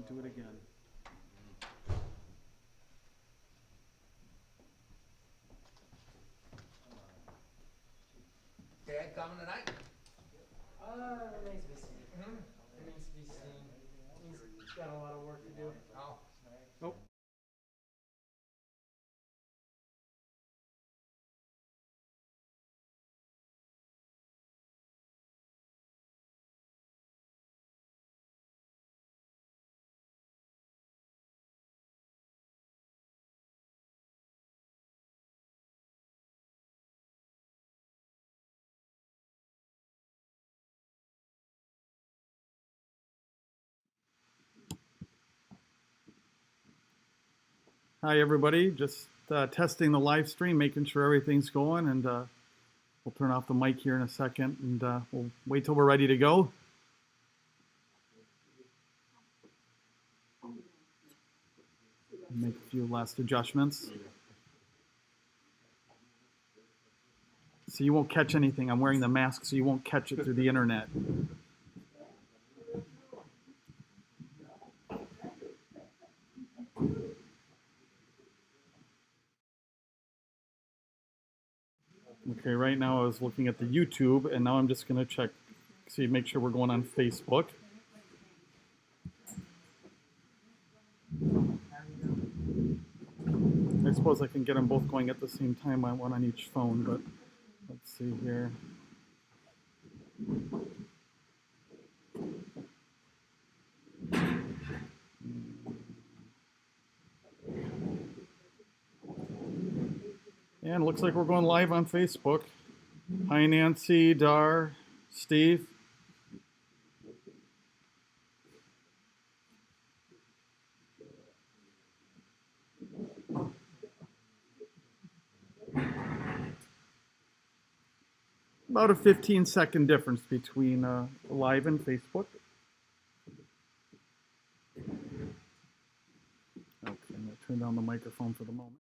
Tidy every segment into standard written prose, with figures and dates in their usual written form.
Do it again. Dad coming tonight? Remains to be seen. Remains to be seen. He's got a lot of work to do. Oh. Nope. Hi, everybody. Just testing the live stream, making sure everything's going, and we'll turn off the mic here in a second, and we'll wait till we're ready to go. Make a few last adjustments. So you won't catch anything. I'm wearing the mask, so you won't catch it through the internet. Okay, right now I was looking at the YouTube, and now I'm just going to check, see, make sure we're going on Facebook. I suppose I can get them both going at the same time, one on each phone, but let's see here. And it looks like we're going live on Facebook. Hi, Nancy, Dar, Steve. About a 15-second difference between live and Facebook. Okay, I'm going to turn down the microphone for the moment.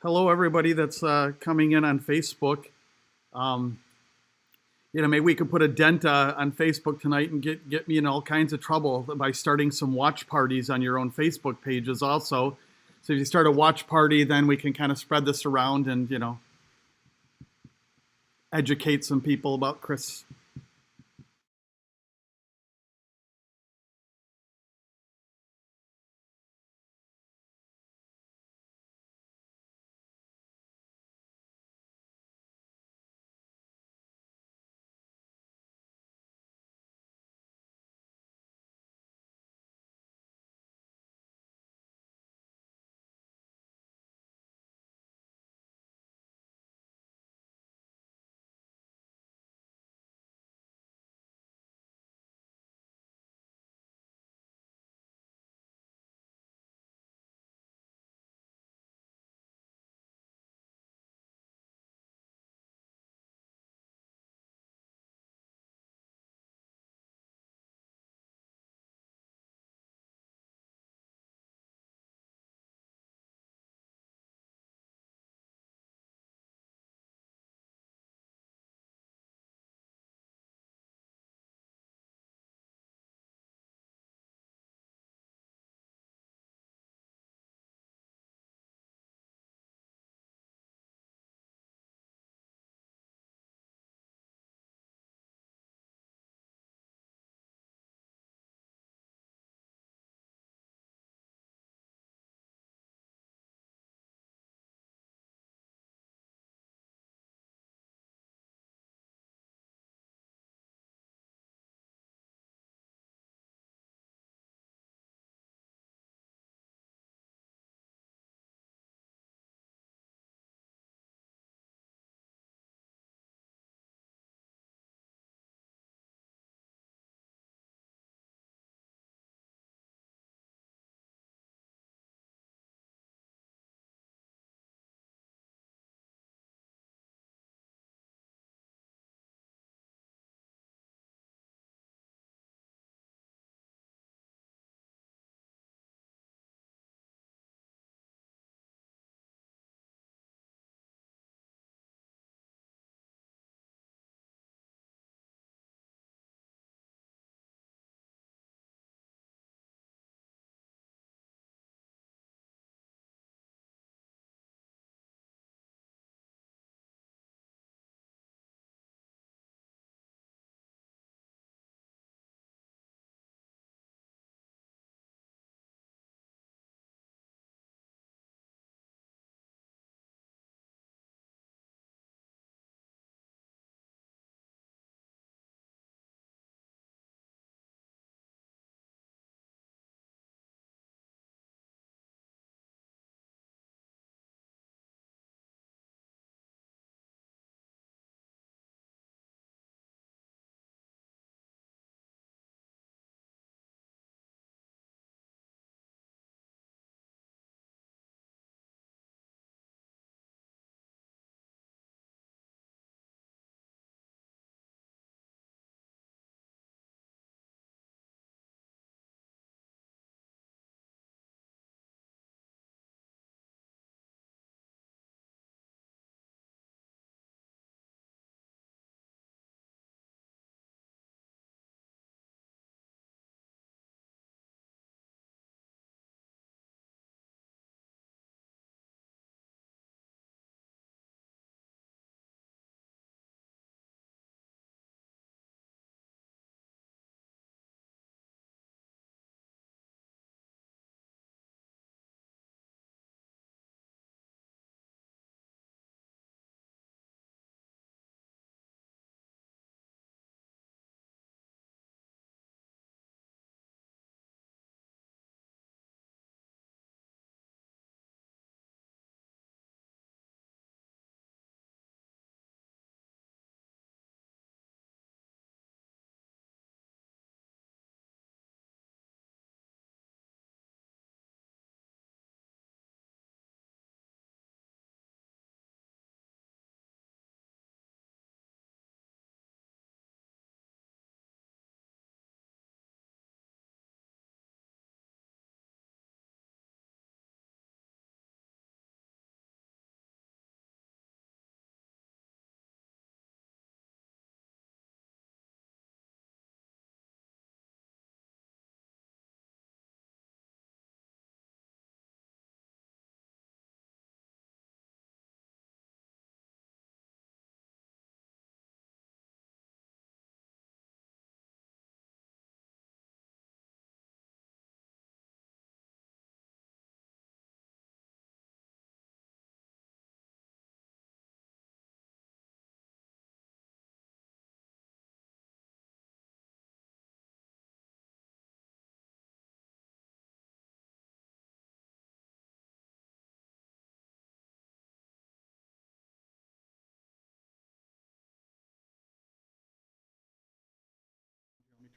Hello, everybody that's coming in on Facebook. Maybe we could put a dent on Facebook tonight and get me in all kinds of trouble by starting some watch parties on your own Facebook pages also. So if you start a watch party, then we can kind of spread this around and, educate some people about Chris.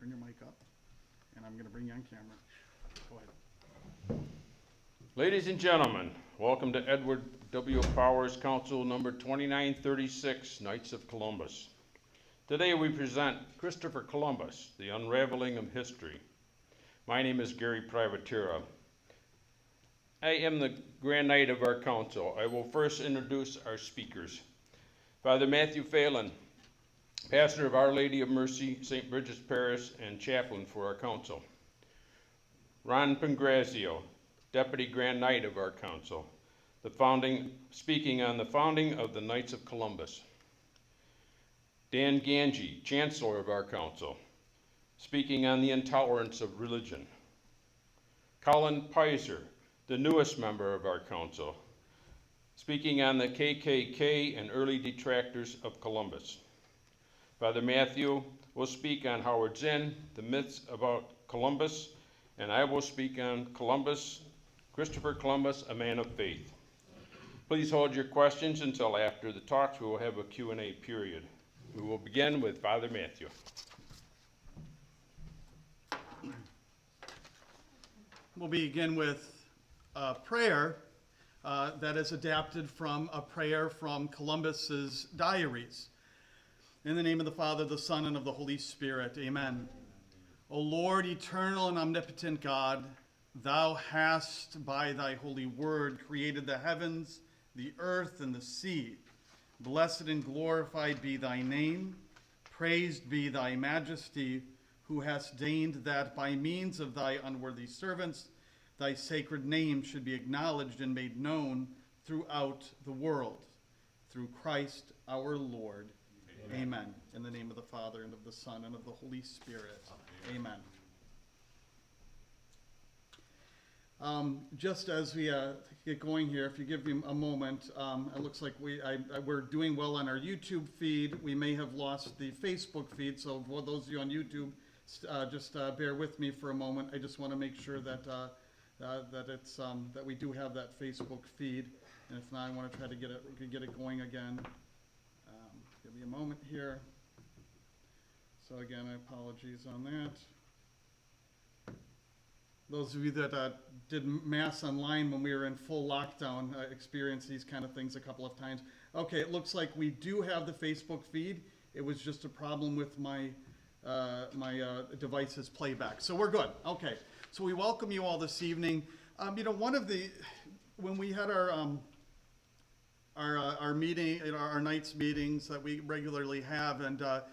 Turn your mic up, and I'm going to bring you on camera. Go ahead. Ladies and gentlemen, welcome to Edward W. Powers Council number 2936, Knights of Columbus. Today we present Christopher Columbus, the Unraveling of History. My name is Gary Privatera. I am the Grand Knight of our council. I will first introduce our speakers. Father Matthew Phelan, pastor of Our Lady of Mercy, St. Bridget's Parish, and chaplain for our council. Ron Pangrazio, Deputy Grand Knight of our council, speaking on the founding of the Knights of Columbus. Dan Gandy, Chancellor of our council, speaking on the intolerance of religion. Colin Piser, the newest member of our council, speaking on the KKK and Early Detractors of Columbus. Father Matthew will speak on Howard Zinn, the myths about Columbus, and I will speak on Columbus, Christopher Columbus, a man of faith. Please hold your questions until after the talks. We will have a Q&A period. We will begin with Father Matthew. We'll begin with a prayer that is adapted from a prayer from Columbus's diaries. In the name of the Father, the Son, and of the Holy Spirit, amen. O Lord, eternal and omnipotent God, thou hast by thy holy word created the heavens, the earth, and the sea. Blessed and glorified be thy name. Praised be thy majesty, who hast deigned that by means of thy unworthy servants, thy sacred name should be acknowledged and made known throughout the world. Through Christ our Lord. Amen. In the name of the Father, and of the Son, and of the Holy Spirit. Amen. Just as we get going here, if you give me a moment, it looks like we're doing well on our YouTube feed. We may have lost the Facebook feed, so for those of you on YouTube, just bear with me for a moment. I just want to make sure that that we do have that Facebook feed, and if not, I want to try to get it going again. Give me a moment here. So again, apologies on that. Those of you that did Mass online when we were in full lockdown experienced these kind of things a couple of times. Okay, it looks like we do have the Facebook feed. It was just a problem with my device's playback. So we're good. Okay, so we welcome you all this evening. When we had our meeting, our nights meetings that we regularly have, and a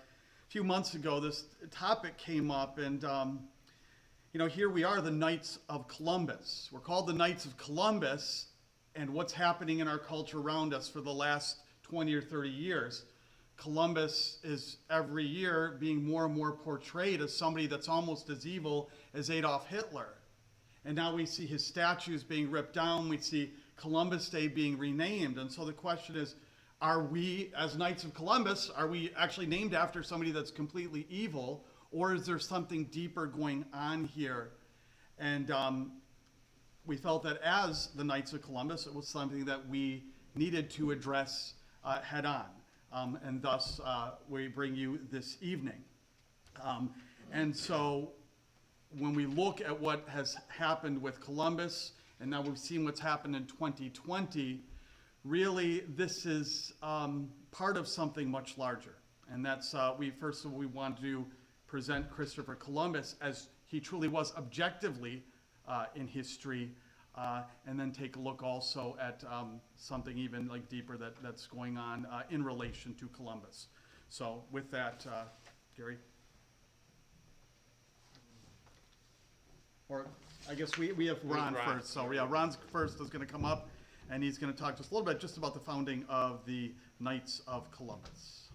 few months ago this topic came up, and here we are, the Knights of Columbus. We're called the Knights of Columbus, and what's happening in our culture around us for the last 20 or 30 years. Columbus is every year being more and more portrayed as somebody that's almost as evil as Adolf Hitler. And now we see his statues being ripped down. We see Columbus Day being renamed. And so the question is, are we, as Knights of Columbus, are we actually named after somebody that's completely evil, or is there something deeper going on here? And we felt that as the Knights of Columbus, it was something that we needed to address head on. And thus, we bring you this evening. And so when we look at what has happened with Columbus, and now we've seen what's happened in 2020, really this is part of something much larger. And that's, we want to present Christopher Columbus as he truly was objectively in history, and then take a look also at something even like deeper that's going on in relation to Columbus. So with that, Gary? Or I guess we have Ron first. So yeah, Ron's first is going to come up, and he's going to talk just a little bit just about the founding of the Knights of Columbus.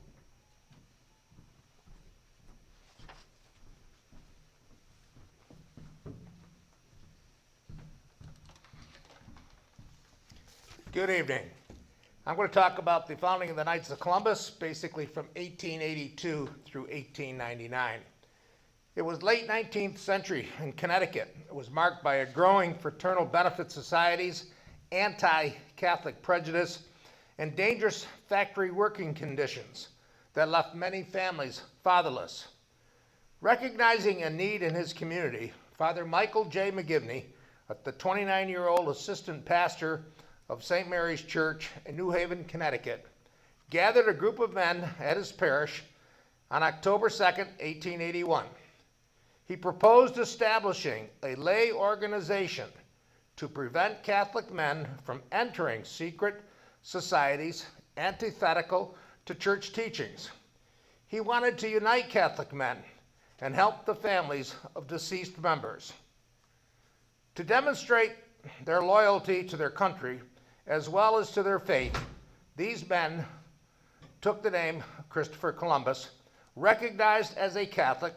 Good evening. I'm going to talk about the founding of the Knights of Columbus, basically from 1882 through 1899. It was late 19th century in Connecticut. It was marked by a growing fraternal benefit societies, anti-Catholic prejudice, and dangerous factory working conditions that left many families fatherless. Recognizing a need in his community, Father Michael J. McGivney, the 29-year-old assistant pastor of St. Mary's Church in New Haven, Connecticut, gathered a group of men at his parish on October 2nd, 1881. He proposed establishing a lay organization to prevent Catholic men from entering secret societies antithetical to church teachings. He wanted to unite Catholic men and help the families of deceased members. To demonstrate their loyalty to their country as well as to their faith, these men took the name Christopher Columbus, recognized as a Catholic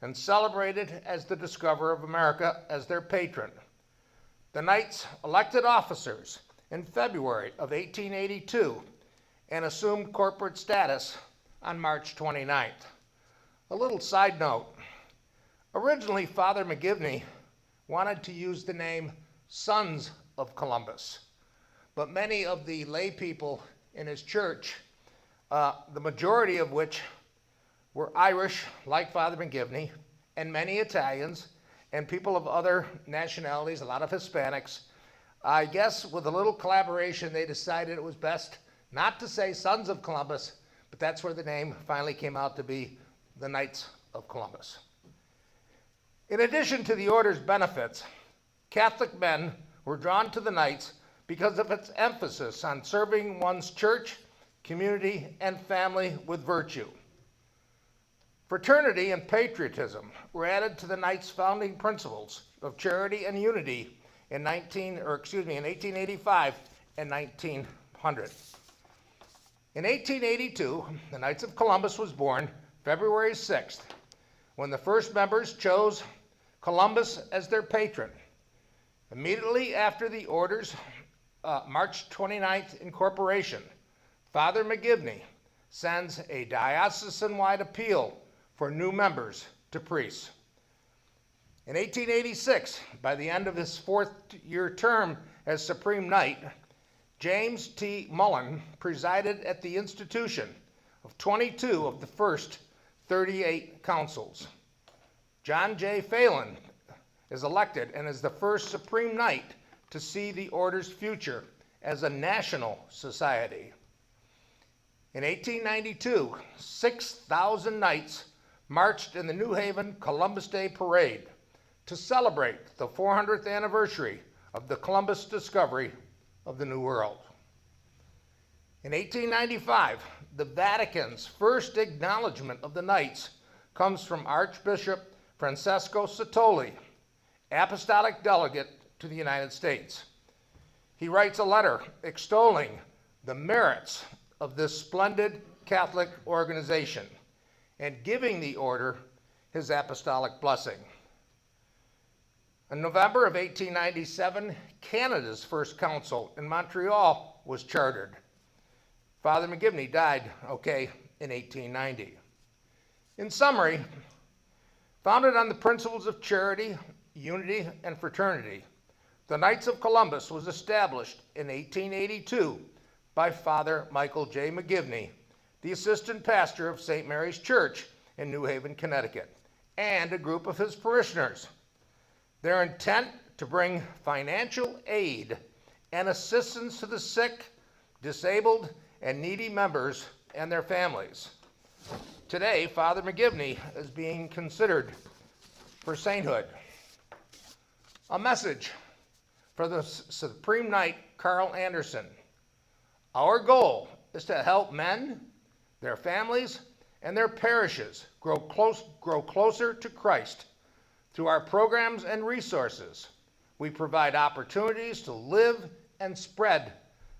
and celebrated as the discoverer of America as their patron. The Knights elected officers in February of 1882 and assumed corporate status on March 29th. A little side note, originally Father McGivney wanted to use the name Sons of Columbus, but many of the lay people in his church, the majority of which were Irish, like Father McGivney, and many Italians, and people of other nationalities, a lot of Hispanics. I guess with a little collaboration, they decided it was best not to say Sons of Columbus, but that's where the name finally came out to be the Knights of Columbus. In addition to the order's benefits, Catholic men were drawn to the Knights because of its emphasis on serving one's church, community, and family with virtue. Fraternity and patriotism were added to the Knights' founding principles of charity and unity in 1885 and 1900. In 1882, the Knights of Columbus was born February 6th, when the first members chose Columbus as their patron. Immediately after the order's March 29th incorporation, Father McGivney sends a diocesan-wide appeal for new members to priests. In 1886, by the end of his fourth-year term as Supreme Knight, James T. Mullen presided at the institution of 22 of the first 38 councils. John J. Phelan is elected and is the first Supreme Knight to see the order's future as a national society. In 1892, 6,000 knights marched in the New Haven Columbus Day Parade to celebrate the 400th anniversary of the Columbus discovery of the New World. In 1895, the Vatican's first acknowledgement of the Knights comes from Archbishop Francesco Sottoli, apostolic delegate to the United States. He writes a letter extolling the merits of this splendid Catholic organization and giving the order his apostolic blessing. In November of 1897, Canada's first council in Montreal was chartered. Father McGivney died, in 1890. In summary, founded on the principles of charity, unity, and fraternity, the Knights of Columbus was established in 1882 by Father Michael J. McGivney, the assistant pastor of St. Mary's Church in New Haven, Connecticut, and a group of his parishioners. Their intent to bring financial aid and assistance to the sick, disabled, and needy members and their families. Today, Father McGivney is being considered for sainthood. A message for the Supreme Knight Carl Anderson. Our goal is to help men, their families, and their parishes grow closer to Christ. Through our programs and resources, we provide opportunities to live and spread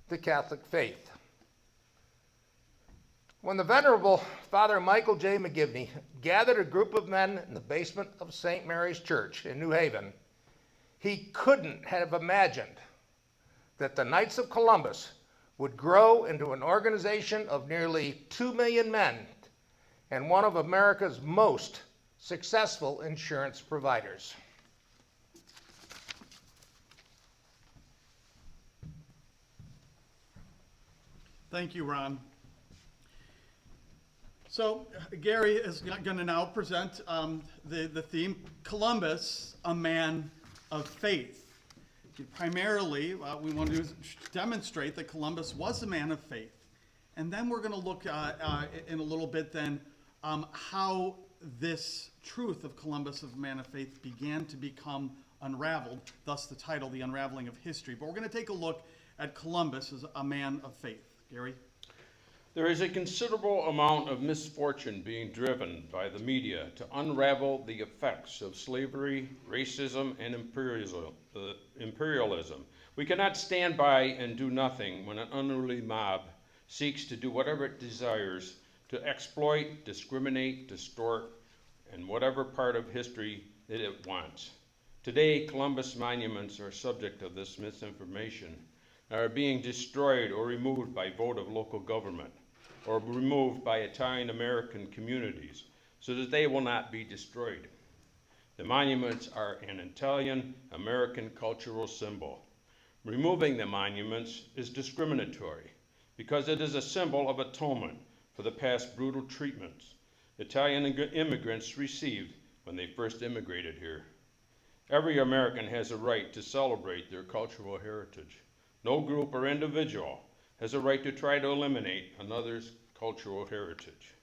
the Catholic faith. When the Venerable Father Michael J. McGivney gathered a group of men in the basement of St. Mary's Church in New Haven, he couldn't have imagined that the Knights of Columbus would grow into an organization of nearly 2 million men and one of America's most successful insurance providers. Thank you, Ron. So Gary is going to now present the theme, Columbus, a man of faith. Primarily, we want to do is demonstrate that Columbus was a man of faith. And then we're going to look in a little bit then how this truth of Columbus, of man of faith, began to become unraveled, thus the title, The Unraveling of History. But we're going to take a look at Columbus as a man of faith. Gary? There is a considerable amount of misfortune being driven by the media to unravel the effects of slavery, racism, and imperialism. We cannot stand by and do nothing when an unruly mob seeks to do whatever it desires to exploit, discriminate, distort, and whatever part of history that it wants. Today, Columbus monuments are subject of this misinformation and are being destroyed or removed by vote of local government, or removed by Italian American communities so that they will not be destroyed. The monuments are an Italian American cultural symbol. Removing the monuments is discriminatory because it is a symbol of atonement for the past brutal treatments Italian immigrants received when they first immigrated here. Every American has a right to celebrate their cultural heritage. No group or individual has a right to try to eliminate another's cultural heritage.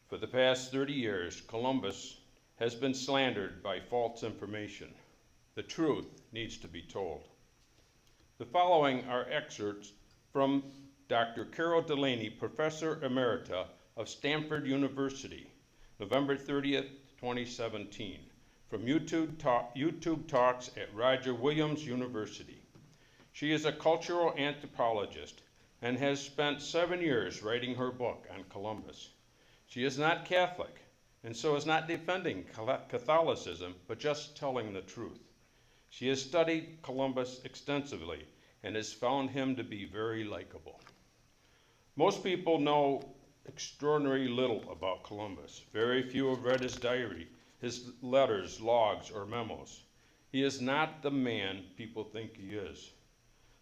For the past 30 years, Columbus has been slandered by false information. The truth needs to be told. The following are excerpts from Dr. Carol Delaney, Professor Emerita of Stanford University, November 30th, 2017, from YouTube Talks at Roger Williams University. She is a cultural anthropologist and has spent 7 years writing her book on Columbus. She is not Catholic, and so is not defending Catholicism, but just telling the truth. She has studied Columbus extensively and has found him to be very likable. Most people know extraordinarily little about Columbus. Very few have read his diary, his letters, logs, or memos. He is not the man people think he is.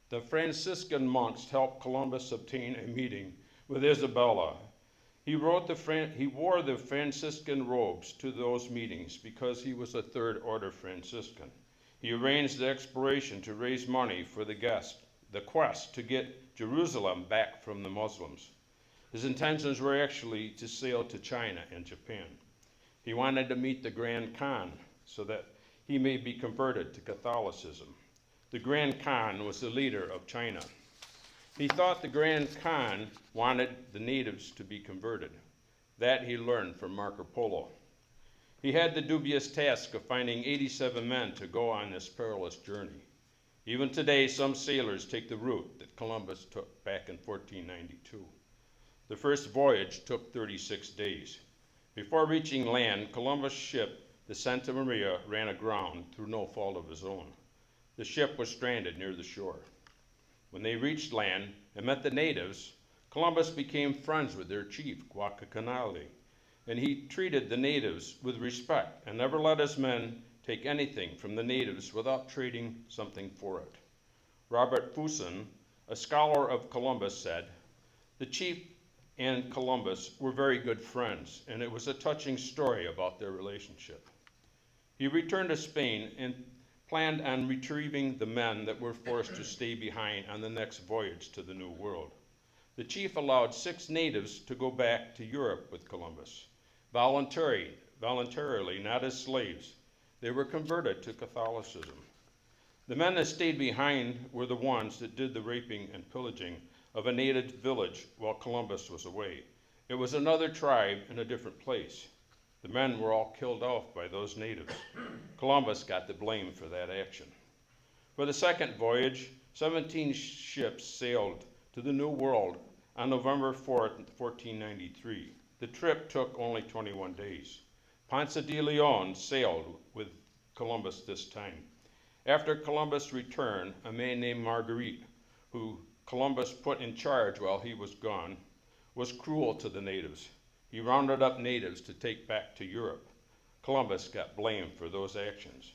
The Franciscan monks helped Columbus obtain a meeting with Isabella. He wore the Franciscan robes to those meetings because he was a Third Order Franciscan. He arranged the exploration to raise money for the quest to get Jerusalem back from the Muslims. His intentions were actually to sail to China and Japan. He wanted to meet the Grand Khan so that he may be converted to Catholicism. The Grand Khan was the leader of China. He thought the Grand Khan wanted the natives to be converted. That he learned from Marco Polo. He had the dubious task of finding 87 men to go on this perilous journey. Even today, some sailors take the route that Columbus took back in 1492. The first voyage took 36 days. Before reaching land, Columbus' ship, the Santa Maria, ran aground through no fault of his own. The ship was stranded near the shore. When they reached land and met the natives, Columbus became friends with their chief, Guacacanali, and he treated the natives with respect and never let his men take anything from the natives without trading something for it. Robert Fuson, a scholar of Columbus, said, "The chief and Columbus were very good friends, and it was a touching story about their relationship." He returned to Spain and planned on retrieving the men that were forced to stay behind on the next voyage to the New World. The chief allowed 6 natives to go back to Europe with Columbus, voluntarily, not as slaves. They were converted to Catholicism. The men that stayed behind were the ones that did the raping and pillaging of a native village while Columbus was away. It was another tribe in a different place. The men were all killed off by those natives. Columbus got the blame for that action. For the second voyage, 17 ships sailed to the New World on November 4th, 1493. The trip took only 21 days. Ponce de Leon sailed with Columbus this time. After Columbus' return, a man named Marguerite, who Columbus put in charge while he was gone, was cruel to the natives. He rounded up natives to take back to Europe. Columbus got blamed for those actions.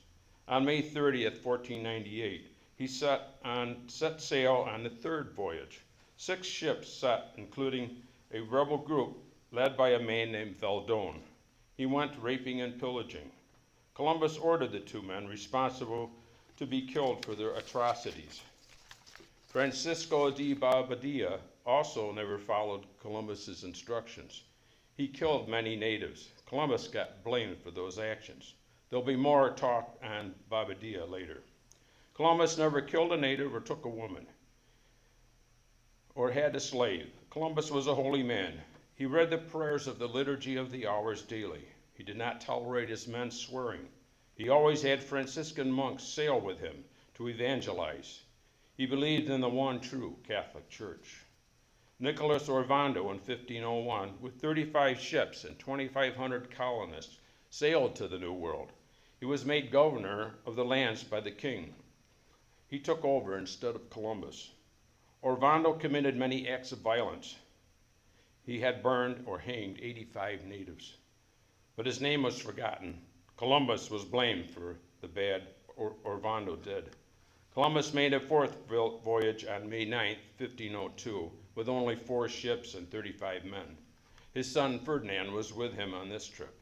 On May 30th, 1498, he set sail on the third voyage. 6 ships set, including a rebel group led by a man named Veldone. He went raping and pillaging. Columbus ordered the two men responsible to be killed for their atrocities. Francisco de Bobadilla also never followed Columbus's instructions. He killed many natives. Columbus got blamed for those actions. There'll be more talk on Bobadilla later. Columbus never killed a native or took a woman or had a slave. Columbus was a holy man. He read the prayers of the Liturgy of the Hours daily. He did not tolerate his men swearing. He always had Franciscan monks sail with him to evangelize. He believed in the one true Catholic Church. Nicholas Orvando in 1501, with 35 ships and 2,500 colonists, sailed to the New World. He was made governor of the lands by the king. He took over instead of Columbus. Orvando committed many acts of violence. He had burned or hanged 85 natives. But his name was forgotten. Columbus was blamed for the bad Orvando did. Columbus made a fourth voyage on May 9, 1502, with only 4 ships and 35 men. His son Ferdinand was with him on this trip.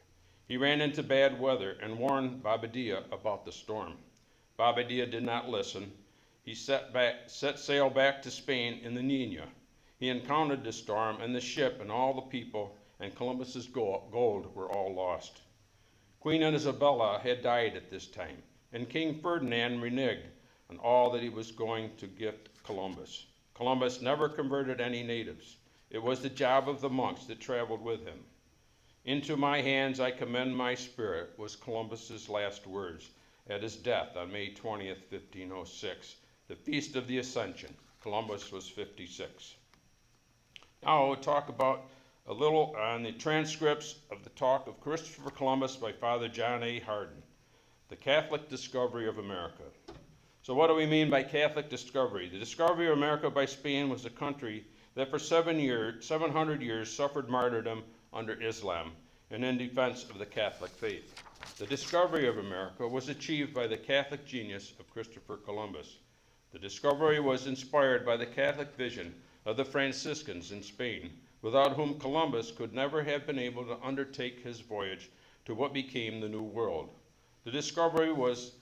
He ran into bad weather and warned Bobadilla about the storm. Bobadilla did not listen. He set sail back to Spain in the Nina. He encountered the storm, and the ship and all the people and Columbus's gold were all lost. Queen Isabella had died at this time, and King Ferdinand reneged on all that he was going to gift Columbus. Columbus never converted any natives. It was the job of the monks that traveled with him. "Into my hands I commend my spirit," was Columbus's last words at his death on May 20th, 1506, the Feast of the Ascension. Columbus was 56. Now we'll talk about a little on the transcripts of the talk of Christopher Columbus by Father John A. Hardin, the Catholic Discovery of America. So what do we mean by Catholic discovery? The discovery of America by Spain was a country that for 700 years suffered martyrdom under Islam and in defense of the Catholic faith. The discovery of America was achieved by the Catholic genius of Christopher Columbus. The discovery was inspired by the Catholic vision of the Franciscans in Spain, without whom Columbus could never have been able to undertake his voyage to what became the New World. The discovery was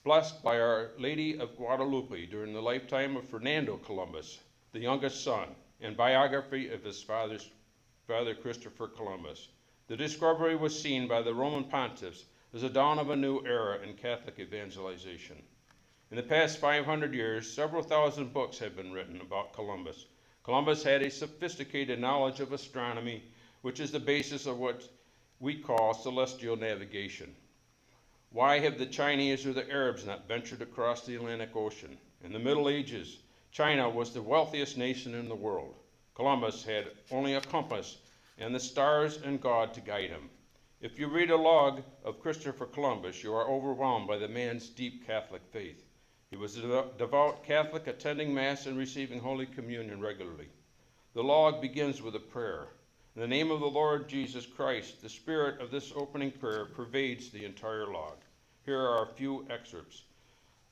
blessed by Our Lady of Guadalupe during the lifetime of Fernando Columbus, the youngest son, and biography of his father Christopher Columbus. The discovery was seen by the Roman pontiffs as the dawn of a new era in Catholic evangelization. In the past 500 years, several thousand books have been written about Columbus. Columbus had a sophisticated knowledge of astronomy, which is the basis of what we call celestial navigation. Why have the Chinese or the Arabs not ventured across the Atlantic Ocean? In the Middle Ages, China was the wealthiest nation in the world. Columbus had only a compass and the stars and God to guide him. If you read a log of Christopher Columbus, you are overwhelmed by the man's deep Catholic faith. He was a devout Catholic, attending Mass and receiving Holy Communion regularly. The log begins with a prayer. In the name of the Lord Jesus Christ, the spirit of this opening prayer pervades the entire log. Here are a few excerpts.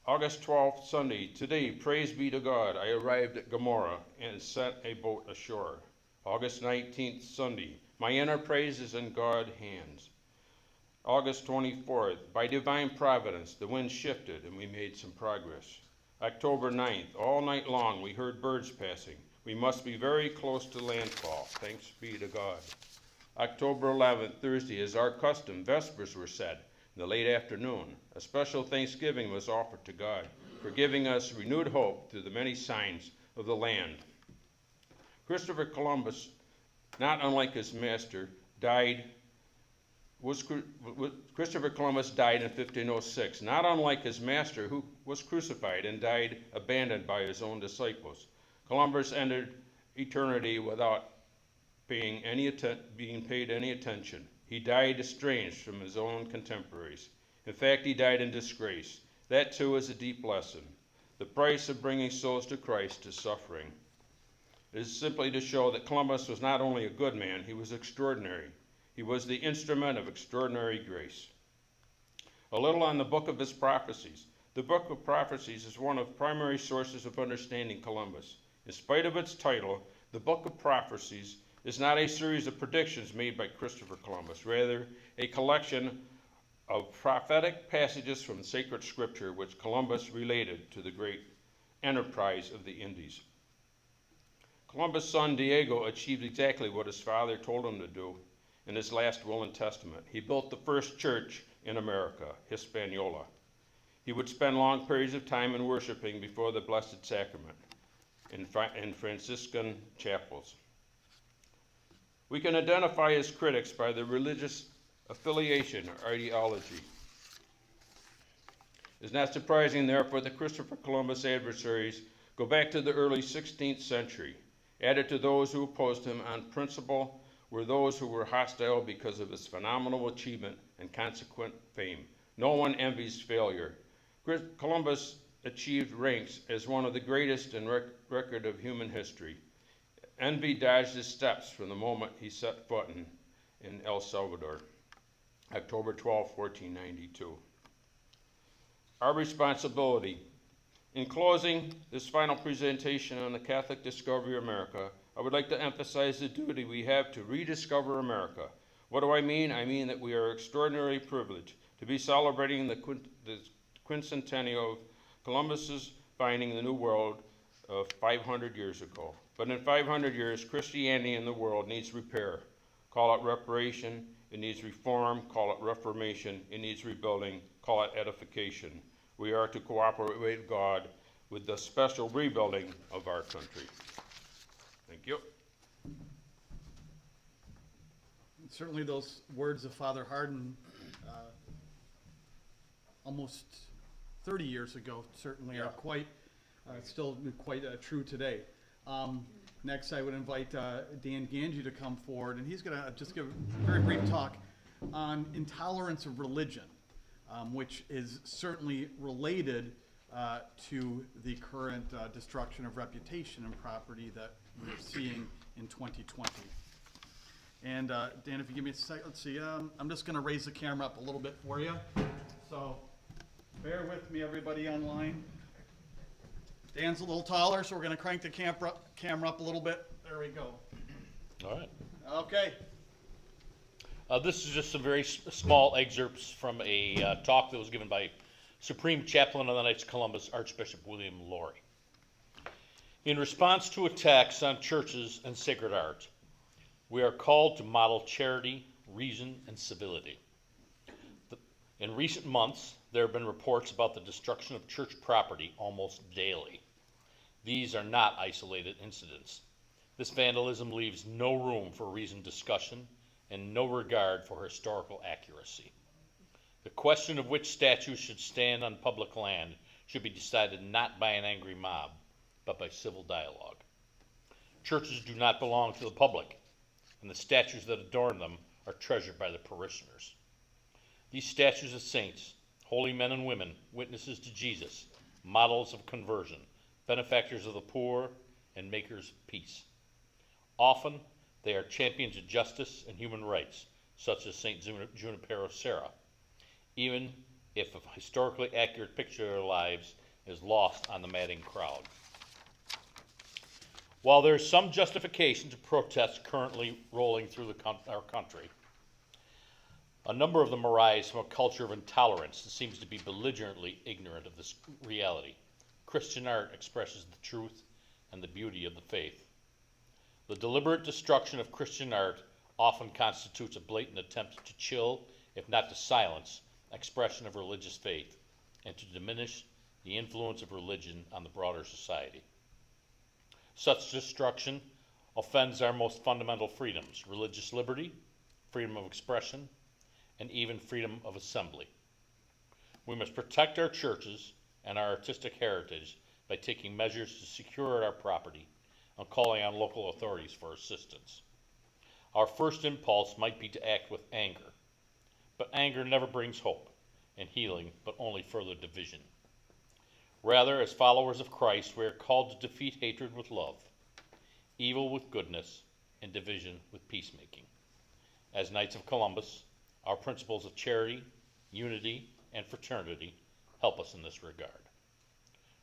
August 12th, Sunday. Today, praise be to God, I arrived at Gomorrah and set a boat ashore. August 19th, Sunday. My inner praise is in God's hands. August 24th, by divine providence, the wind shifted and we made some progress. October 9th, all night long we heard birds passing. We must be very close to landfall. Thanks be to God. October 11th, Thursday, as our custom, Vespers were said in the late afternoon. A special thanksgiving was offered to God for giving us renewed hope through the many signs of the land. Christopher Columbus, not unlike his master, Christopher Columbus died in 1506, not unlike his master, who was crucified and died abandoned by his own disciples. Columbus entered eternity without being paid any attention. He died estranged from his own contemporaries. In fact, he died in disgrace. That too is a deep lesson. The price of bringing souls to Christ is suffering. It is simply to show that Columbus was not only a good man, he was extraordinary. He was the instrument of extraordinary grace. A little on the Book of his Prophecies. The Book of Prophecies is one of the primary sources of understanding Columbus. In spite of its title, the Book of Prophecies is not a series of predictions made by Christopher Columbus, rather a collection of prophetic passages from sacred scripture which Columbus related to the great enterprise of the Indies. Columbus' son Diego achieved exactly what his father told him to do in his last will and testament. He built the first church in America, Hispaniola. He would spend long periods of time in worshiping before the Blessed Sacrament in Franciscan chapels. We can identify his critics by their religious affiliation or ideology. It's not surprising, therefore, that Christopher Columbus' adversaries go back to the early 16th century. Added to those who opposed him on principle were those who were hostile because of his phenomenal achievement and consequent fame. No one envies failure. Columbus achieved ranks as one of the greatest in record of human history. Envy dodged his steps from the moment he set foot in El Salvador, October 12, 1492. Our responsibility. In closing this final presentation on the Catholic Discovery of America, I would like to emphasize the duty we have to rediscover America. What do I mean? I mean that we are extraordinarily privileged to be celebrating the quincentennial of Columbus's finding the New World of 500 years ago. But in 500 years, Christianity in the world needs repair. Call it reparation. It needs reform. Call it reformation. It needs rebuilding. Call it edification. We are to cooperate with God with the special rebuilding of our country. Thank you. Certainly those words of Father Hardin almost 30 years ago certainly are quite, still quite true today. Next, I would invite Dan Gandy to come forward, and he's going to just give a very brief talk on intolerance of religion, which is certainly related to the current destruction of reputation and property that we're seeing in 2020. And Dan, if you give me a second, let's see, I'm just going to raise the camera up a little bit for you. So bear with me, everybody online. Dan's a little taller, so we're going to crank the camera up a little bit. There we go. All right. Okay. This is just some very small excerpts from a talk that was given by Supreme Chaplain of the Knights of Columbus, Archbishop William Laurie. In response to attacks on churches and sacred art, we are called to model charity, reason, and civility. In recent months, there have been reports about the destruction of church property almost daily. These are not isolated incidents. This vandalism leaves no room for reasoned discussion and no regard for historical accuracy. The question of which statues should stand on public land should be decided not by an angry mob, but by civil dialogue. Churches do not belong to the public, and the statues that adorn them are treasured by the parishioners. These statues of saints, holy men and women, witnesses to Jesus, models of conversion, benefactors of the poor, and makers of peace. Often, they are champions of justice and human rights, such as St. Junipero Serra, even if a historically accurate picture of their lives is lost on the madding crowd. While there is some justification to protests currently rolling through our country, a number of them arise from a culture of intolerance that seems to be belligerently ignorant of this reality. Christian art expresses the truth and the beauty of the faith. The deliberate destruction of Christian art often constitutes a blatant attempt to chill, if not to silence, expression of religious faith and to diminish the influence of religion on the broader society. Such destruction offends our most fundamental freedoms: religious liberty, freedom of expression, and even freedom of assembly. We must protect our churches and our artistic heritage by taking measures to secure our property and calling on local authorities for assistance. Our first impulse might be to act with anger, but anger never brings hope and healing, but only further division. Rather, as followers of Christ, we are called to defeat hatred with love, evil with goodness, and division with peacemaking. As Knights of Columbus, our principles of charity, unity, and fraternity help us in this regard.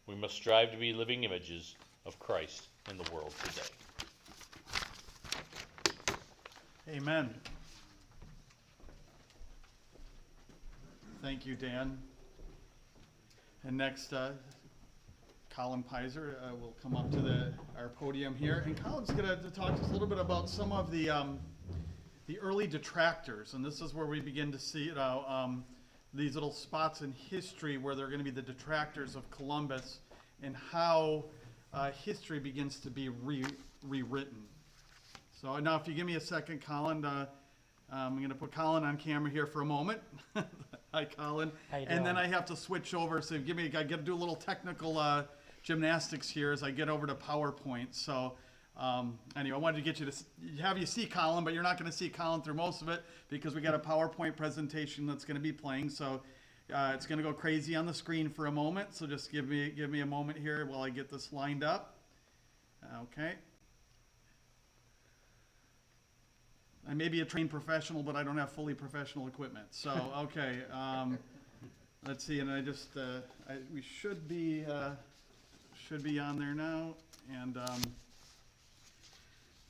We must strive to be living images of Christ in the world today. Amen. Thank you, Dan. And next, Colin Piser will come up to our podium here. And Colin's going to talk to us a little bit about some of the early detractors. And this is where we begin to see these little spots in history where they're going to be the detractors of Columbus and how history begins to be rewritten. So now if you give me a second, Colin, I'm going to put Colin on camera here for a moment. Hi, Colin. How you And then doing? I have to switch over. So I got to do a little technical gymnastics here as I get over to PowerPoint. So anyway, I wanted to get you to have you see Colin, but you're not going to see Colin through most of it because we got a PowerPoint presentation that's going to be playing. So it's going to go crazy on the screen for a moment. So just give me a moment here while I get this lined up. Okay. I may be a trained professional, but I don't have fully professional equipment. So, okay, let's see, and we should be on there now, and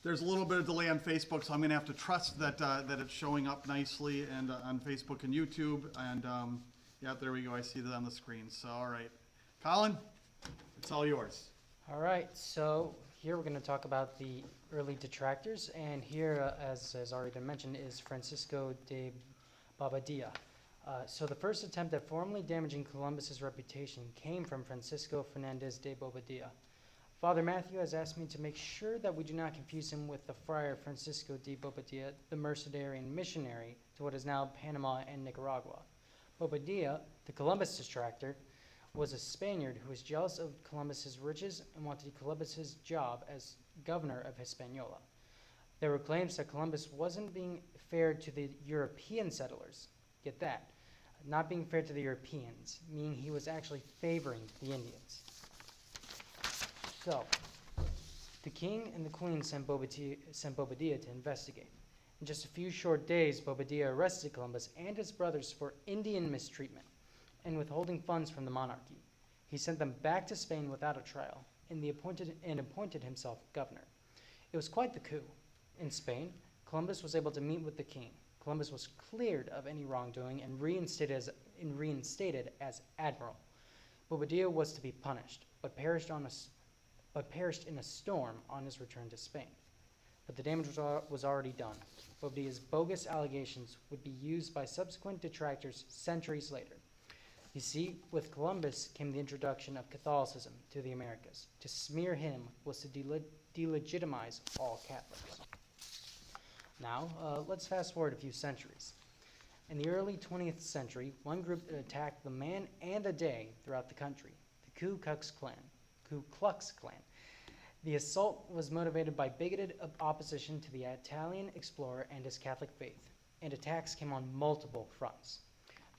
there's a little bit of delay on Facebook, so I'm going to have to trust that it's showing up nicely and on Facebook and YouTube, and yeah, there we go. I see that on the screen. So, all right, Colin, it's all yours. All right, so here we're going to talk about the early detractors, and here, as has already been mentioned, is Francisco de Bobadilla. So the first attempt at formally damaging Columbus's reputation came from Francisco Fernandez de Bobadilla. Father Matthew has asked me to make sure that we do not confuse him with the friar Francisco de Bobadilla, the Mercedarian missionary to what is now Panama and Nicaragua. Bobadilla, the Columbus detractor, was a Spaniard who was jealous of Columbus's riches and wanted Columbus's job as governor of Hispaniola. There were claims that Columbus wasn't being fair to the European settlers. Get that. Not being fair to the Europeans, meaning he was actually favoring the Indians. So, the king and the queen sent Bobadilla to investigate. In just a few short days, Bobadilla arrested Columbus and his brothers for Indian mistreatment and withholding funds from the monarchy. He sent them back to Spain without a trial and appointed himself governor. It was quite the coup. In Spain, Columbus was able to meet with the king. Columbus was cleared of any wrongdoing and reinstated as admiral. Bobadilla was to be punished, but perished in a storm on his return to Spain. But the damage was already done. Bobadilla's bogus allegations would be used by subsequent detractors centuries later. You see, with Columbus came the introduction of Catholicism to the Americas. To smear him was to delegitimize all Catholics. Now, let's fast forward a few centuries. In the early 20th century, one group attacked the man and the day throughout the country, the Ku Klux Klan. The assault was motivated by bigoted opposition to the Italian explorer and his Catholic faith, and attacks came on multiple fronts.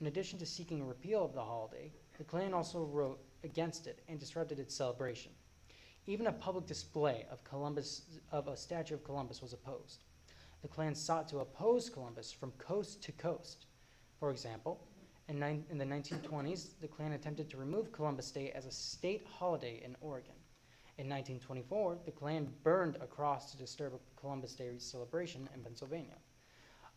In addition to seeking a repeal of the holiday, the Klan also wrote against it and disrupted its celebration. Even a public display of a statue of Columbus was opposed. The Klan sought to oppose Columbus from coast to coast. For example, in the 1920s, the Klan attempted to remove Columbus Day as a state holiday in Oregon. In 1924, the Klan burned a cross to disturb a Columbus Day celebration in Pennsylvania.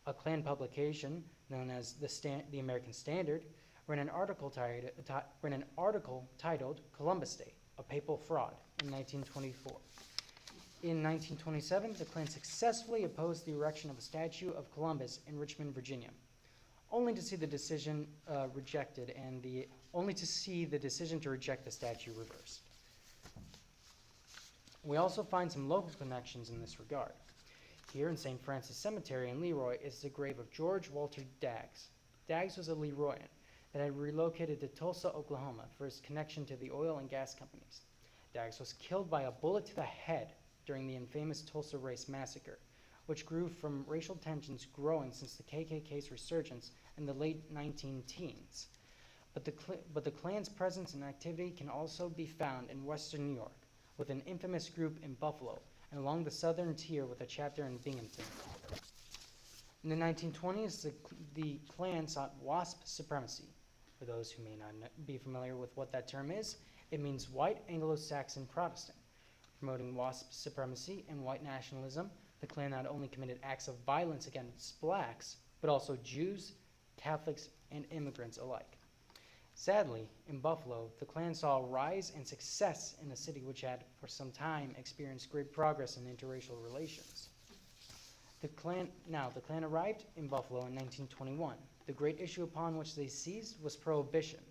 A Klan publication known as the American Standard ran an article titled Columbus Day, a Papal Fraud in 1924. In 1927, the Klan successfully opposed the erection of a statue of Columbus in Richmond, Virginia, only to see the decision rejected and only to see the decision to reject the statue reversed. We also find some local connections in this regard. Here in St. Francis Cemetery in Leroy is the grave of George Walter Daggs. Daggs was a Leroyan that had relocated to Tulsa, Oklahoma for his connection to the oil and gas companies. Daggs was killed by a bullet to the head during the infamous Tulsa Race Massacre, which grew from racial tensions growing since the KKK's resurgence in the late 19-teens. But the Klan's presence and activity can also be found in western New York, with an infamous group in Buffalo, and along the southern tier with a chapter in Binghamton. In the 1920s, the Klan sought WASP supremacy. For those who may not be familiar with what that term is, it means White Anglo-Saxon Protestant. Promoting WASP supremacy and white nationalism, The Klan not only committed acts of violence against blacks, but also Jews, Catholics, and immigrants alike. Sadly, in Buffalo, the Klan saw a rise and success in a city which had, for some time, experienced great progress in interracial relations. The Klan arrived in Buffalo in 1921. The great issue upon which they seized was prohibition.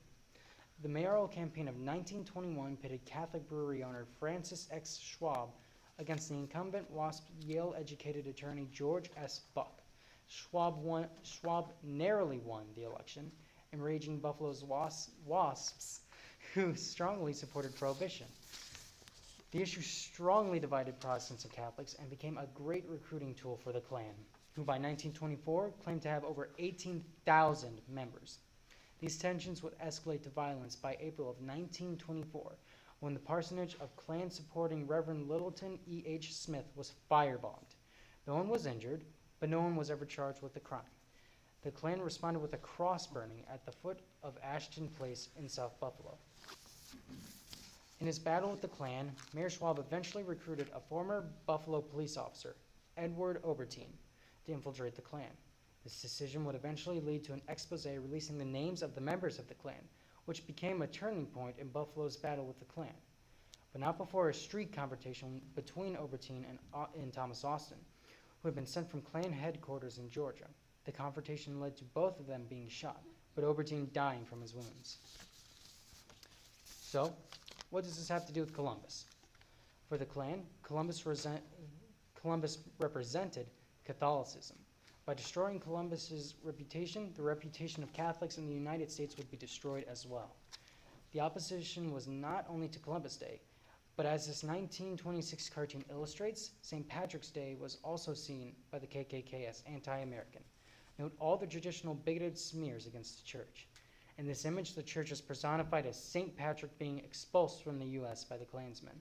The mayoral campaign of 1921 pitted Catholic brewery owner Francis X. Schwab against the incumbent WASP Yale-educated attorney George S. Buck. Schwab narrowly won the election, enraging Buffalo's WASPs, who strongly supported prohibition. The issue strongly divided Protestants and Catholics and became a great recruiting tool for the Klan, who by 1924 claimed to have over 18,000 members. These tensions would escalate to violence by April of 1924, when the parsonage of Klan-supporting Reverend Littleton E. H. Smith was firebombed. No one was injured, but no one was ever charged with the crime. The Klan responded with a cross burning at the foot of Ashton Place in South Buffalo. In his battle with the Klan, Mayor Schwab eventually recruited a former Buffalo police officer, Edward Obertine, to infiltrate the Klan. This decision would eventually lead to an expose releasing the names of the members of the Klan, which became a turning point in Buffalo's battle with the Klan. But not before a street confrontation between Obertine and Thomas Austin, who had been sent from Klan headquarters in Georgia. The confrontation led to both of them being shot, but Obertine dying from his wounds. So, what does this have to do with Columbus? For the Klan, Columbus represented Catholicism. By destroying Columbus's reputation, the reputation of Catholics in the United States would be destroyed as well. The opposition was not only to Columbus Day, but as this 1926 cartoon illustrates, St. Patrick's Day was also seen by the KKK as anti-American. Note all the traditional bigoted smears against the church. In this image, the church is personified as St. Patrick being expulsed from the U.S. by the Klansmen.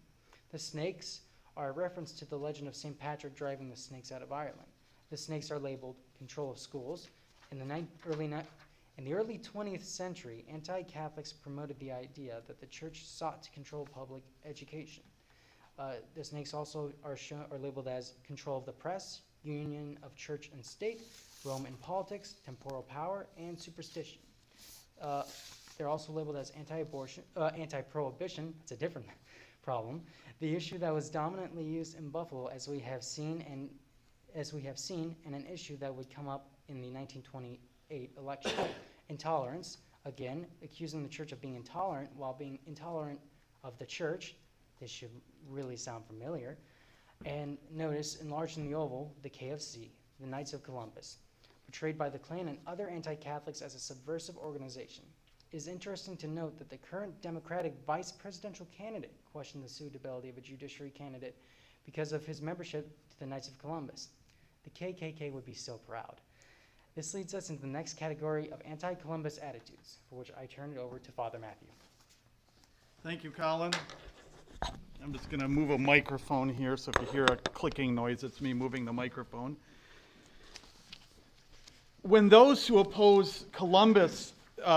The snakes are a reference to the legend of St. Patrick driving the snakes out of Ireland. The snakes are labeled control of schools. In the early 20th century, anti-Catholics promoted the idea that the church sought to control public education. The snakes also are labeled as control of the press, union of church and state, Rome in politics, temporal power, and superstition. They're also labeled as anti-prohibition. It's a different problem. The issue that was dominantly used in Buffalo, as we have seen, and an issue that would come up in the 1928 election. Intolerance, again, accusing the church of being intolerant while being intolerant of the church. This should really sound familiar. And notice, enlarged in the oval, the KFC, the Knights of Columbus, portrayed by the Klan and other anti-Catholics as a subversive organization. It is interesting to note that the current Democratic vice presidential candidate questioned the suitability of a judiciary candidate because of his membership to the Knights of Columbus. The KKK would be so proud. This leads us into the next category of anti-Columbus attitudes, for which I turn it over to Father Matthew. Thank you, Colin. I'm just going to move a microphone here, so if you hear a clicking noise, it's me moving the microphone. When those who oppose Columbus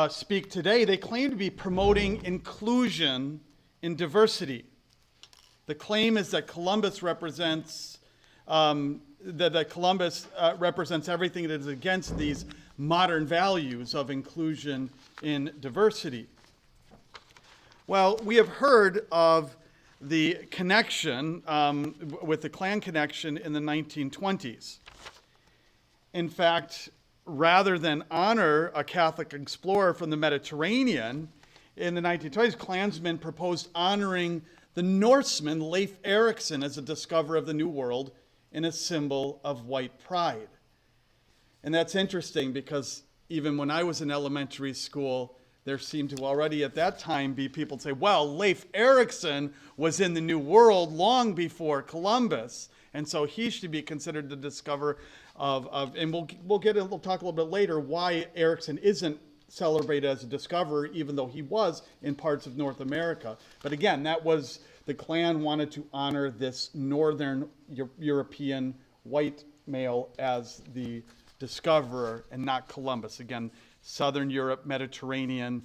speak today, they claim to be promoting inclusion in diversity. The claim is that Columbus represents represents everything that is against these modern values of inclusion in diversity. Well, we have heard of the connection with the Klan connection in the 1920s. In fact, rather than honor a Catholic explorer from the Mediterranean, in the 1920s, Klansmen proposed honoring the Norseman Leif Erikson as a discoverer of the New World and a symbol of white pride. And that's interesting because even when I was in elementary school, there seemed to already at that time be people say, well, Leif Erikson was in the New World long before Columbus, and so he should be considered the discoverer of and we'll talk a little bit later why Erikson isn't celebrated as a discoverer, even though he was in parts of North America. But again, that was the Klan wanted to honor this Northern European white male as the discoverer and not Columbus. Again, Southern Europe, Mediterranean.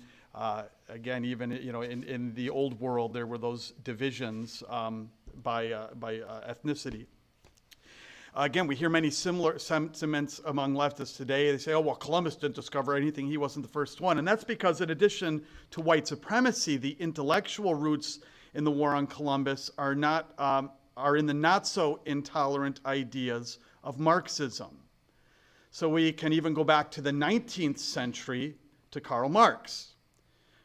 Again, even in the Old World, there were those divisions by ethnicity. Again, we hear many similar sentiments among leftists today. They say, oh, well, Columbus didn't discover anything. He wasn't the first one. And that's because in addition to white supremacy, the intellectual roots in the war on Columbus are in the not so intolerant ideas of Marxism. So we can even go back to the 19th century to Karl Marx.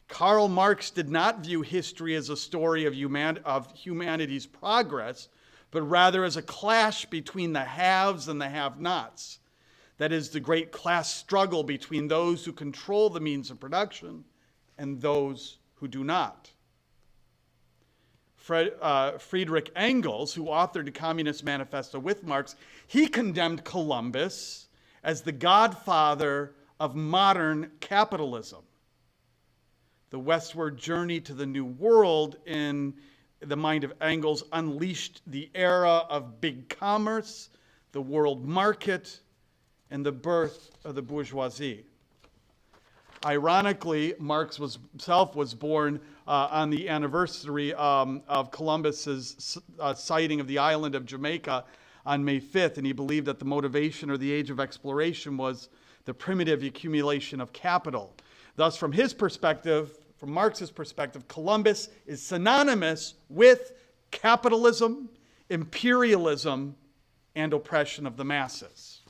Karl Marx did not view history as a story of humanity's progress, but rather as a clash between the haves and the have-nots. That is, the great class struggle between those who control the means of production and those who do not. Friedrich Engels, who authored the Communist Manifesto with Marx, he condemned Columbus as the godfather of modern capitalism. The westward journey to the New World in the mind of Engels unleashed the era of big commerce, the world market, and the birth of the bourgeoisie. Ironically, Marx himself was born on the anniversary of Columbus's sighting of the island of Jamaica on May 5th, and he believed that the motivation or the age of exploration was the primitive accumulation of capital. Thus, from his perspective, from Marx's perspective, Columbus is synonymous with capitalism, imperialism, and oppression of the masses.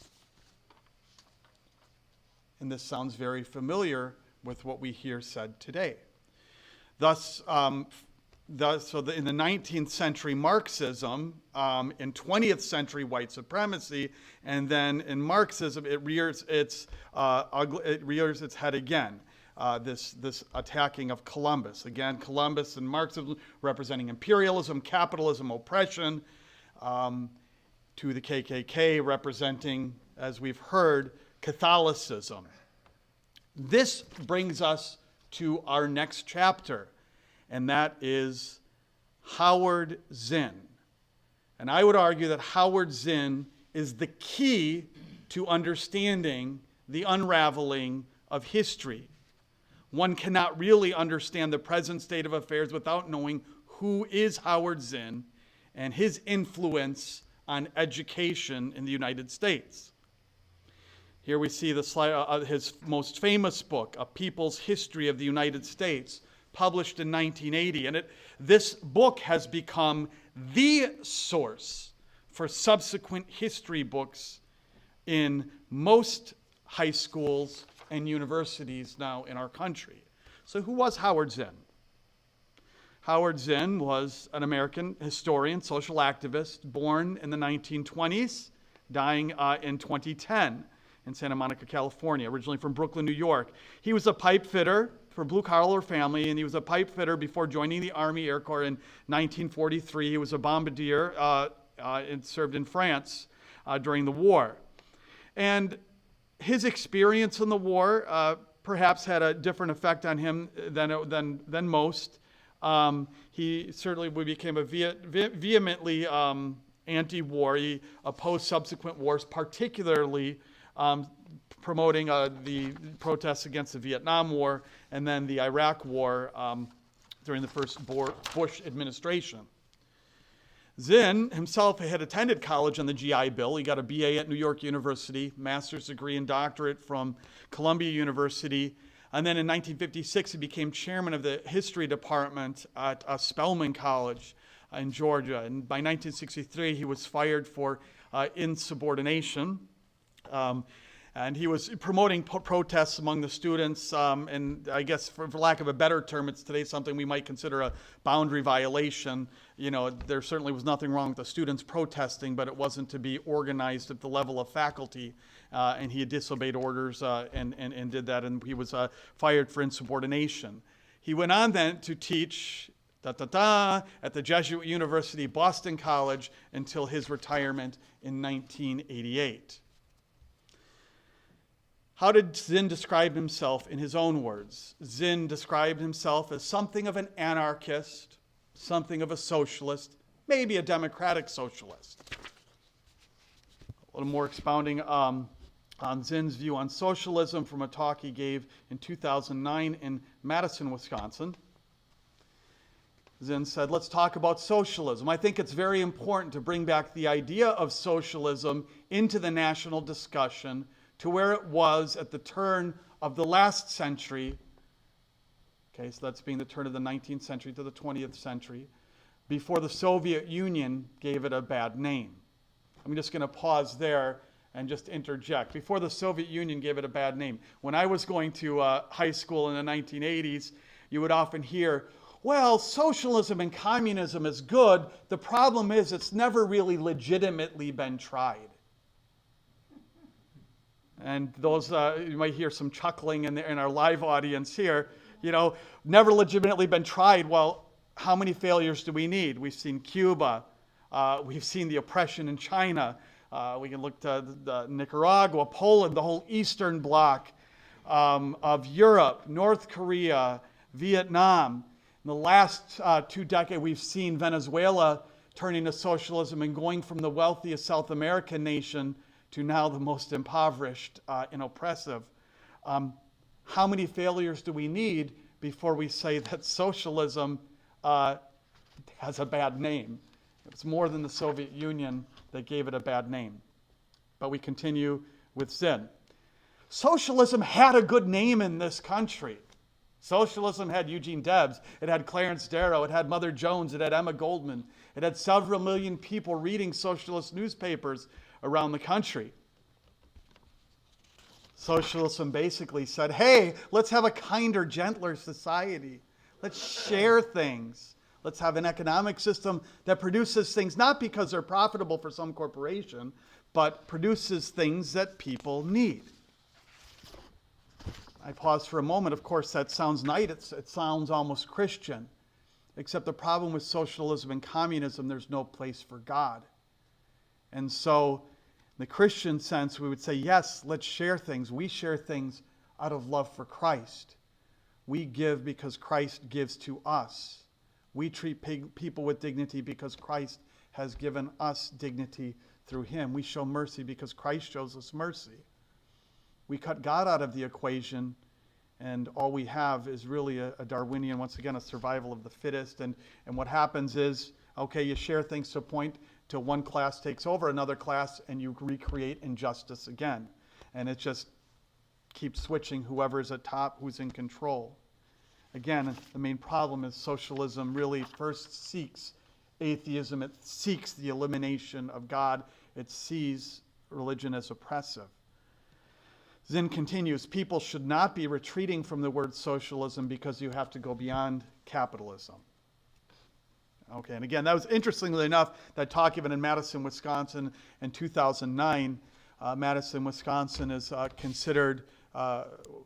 And this sounds very familiar with what we hear said today. Thus, in the 19th century Marxism, in 20th century white supremacy, and then in Marxism, it rears its head again. This attacking of Columbus. Again, Columbus and Marxism representing imperialism, capitalism, oppression, to the KKK representing, as we've heard, Catholicism. This brings us to our next chapter, and that is Howard Zinn. And I would argue that Howard Zinn is the key to understanding the unraveling of history. One cannot really understand the present state of affairs without knowing who is Howard Zinn and his influence on education in the United States. Here we see the slide, his most famous book, A People's History of the United States, published in 1980. And this book has become the source for subsequent history books in most high schools and universities now in our country. So who was Howard Zinn? Howard Zinn was an American historian, social activist, born in the 1920s, dying in 2010 in Santa Monica, California, originally from Brooklyn, New York. He was a pipe fitter for a blue-collar family, and he was a pipe fitter before joining the Army Air Corps in 1943. He was a bombardier and served in France during the war. And his experience in the war perhaps had a different effect on him than most. He certainly became a vehemently anti-war. He opposed subsequent wars, particularly promoting the protests against the Vietnam War and then the Iraq War during the first Bush administration. Zinn himself had attended college on the GI Bill. He got a BA at New York University, master's degree and doctorate from Columbia University. And then in 1956, he became chairman of the history department at Spelman College in Georgia. And by 1963, he was fired for insubordination. And he was promoting protests among the students, and I guess for lack of a better term, it's today something we might consider a boundary violation. You know, there certainly was nothing wrong with the students protesting, but it wasn't to be organized at the level of faculty, and he had disobeyed orders and did that, and he was fired for insubordination. He went on then to teach at the Jesuit University, Boston College, until his retirement in 1988. How did Zinn describe himself in his own words? Zinn described himself as something of an anarchist, something of a socialist, maybe a democratic socialist. A little more expounding on Zinn's view on socialism from a talk he gave in 2009 in Madison, Wisconsin. Zinn said, let's talk about socialism. I think it's very important to bring back the idea of socialism into the national discussion to where it was at the turn of the last century. Okay, so that's being the turn of the 19th century to the 20th century, before the Soviet Union gave it a bad name. I'm just going to pause there and just interject. Before the Soviet Union gave it a bad name. When I was going to high school in the 1980s, you would often hear, well, socialism and communism is good. The problem is it's never really legitimately been tried. And those, you might hear some chuckling in our live audience here. You know, never legitimately been tried. Well, how many failures do we need? We've seen Cuba. We've seen the oppression in China. We can look to Nicaragua, Poland, the whole Eastern Bloc of Europe, North Korea, Vietnam. In the last 2 decades, we've seen Venezuela turning to socialism and going from the wealthiest South American nation to now the most impoverished and oppressive. How many failures do we need before we say that socialism has a bad name? It's more than the Soviet Union that gave it a bad name. But we continue with Zinn. Socialism had a good name in this country. Socialism had Eugene Debs, it had Clarence Darrow, it had Mother Jones, it had Emma Goldman, it had several million people reading socialist newspapers around the country. Socialism basically said, hey, let's have a kinder, gentler society. Let's share things. Let's have an economic system that produces things not because they're profitable for some corporation, but produces things that people need. I pause for a moment. Of course, that sounds nice. It sounds almost Christian. Except the problem with socialism and communism, there's no place for God. And so, in the Christian sense, we would say, yes, let's share things. We share things out of love for Christ. We give because Christ gives to us. We treat people with dignity because Christ has given us dignity through him. We show mercy because Christ shows us mercy. We cut God out of the equation, and all we have is really a Darwinian, once again, a survival of the fittest. And what happens is, okay, you share things to a point till one class takes over another class, and you recreate injustice again. And it just keeps switching whoever's at top, who's in control. Again, the main problem is socialism really first seeks atheism. It seeks the elimination of God. It sees religion as oppressive. Zinn continues, people should not be retreating from the word socialism because you have to go beyond capitalism. Okay, and again, that was interestingly enough, that talk given in Madison, Wisconsin in 2009. Madison, Wisconsin is considered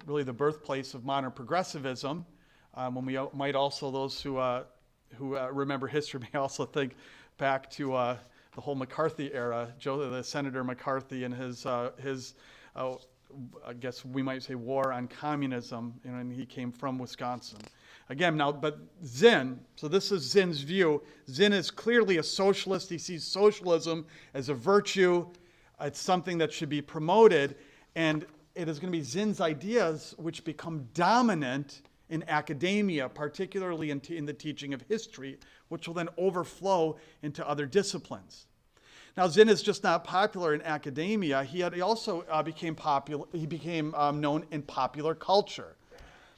really the birthplace of modern progressivism. When we might also, those who remember history may also think back to the whole McCarthy era, the Senator McCarthy and his I guess we might say war on communism, and he came from Wisconsin. Again, now, but Zinn, so this is Zinn's view. Zinn is clearly a socialist. He sees socialism as a virtue. It's something that should be promoted, and it is going to be Zinn's ideas which become dominant in academia, particularly in the teaching of history, which will then overflow into other disciplines. Now, Zinn is just not popular in academia. He also became popular. He became known in popular culture.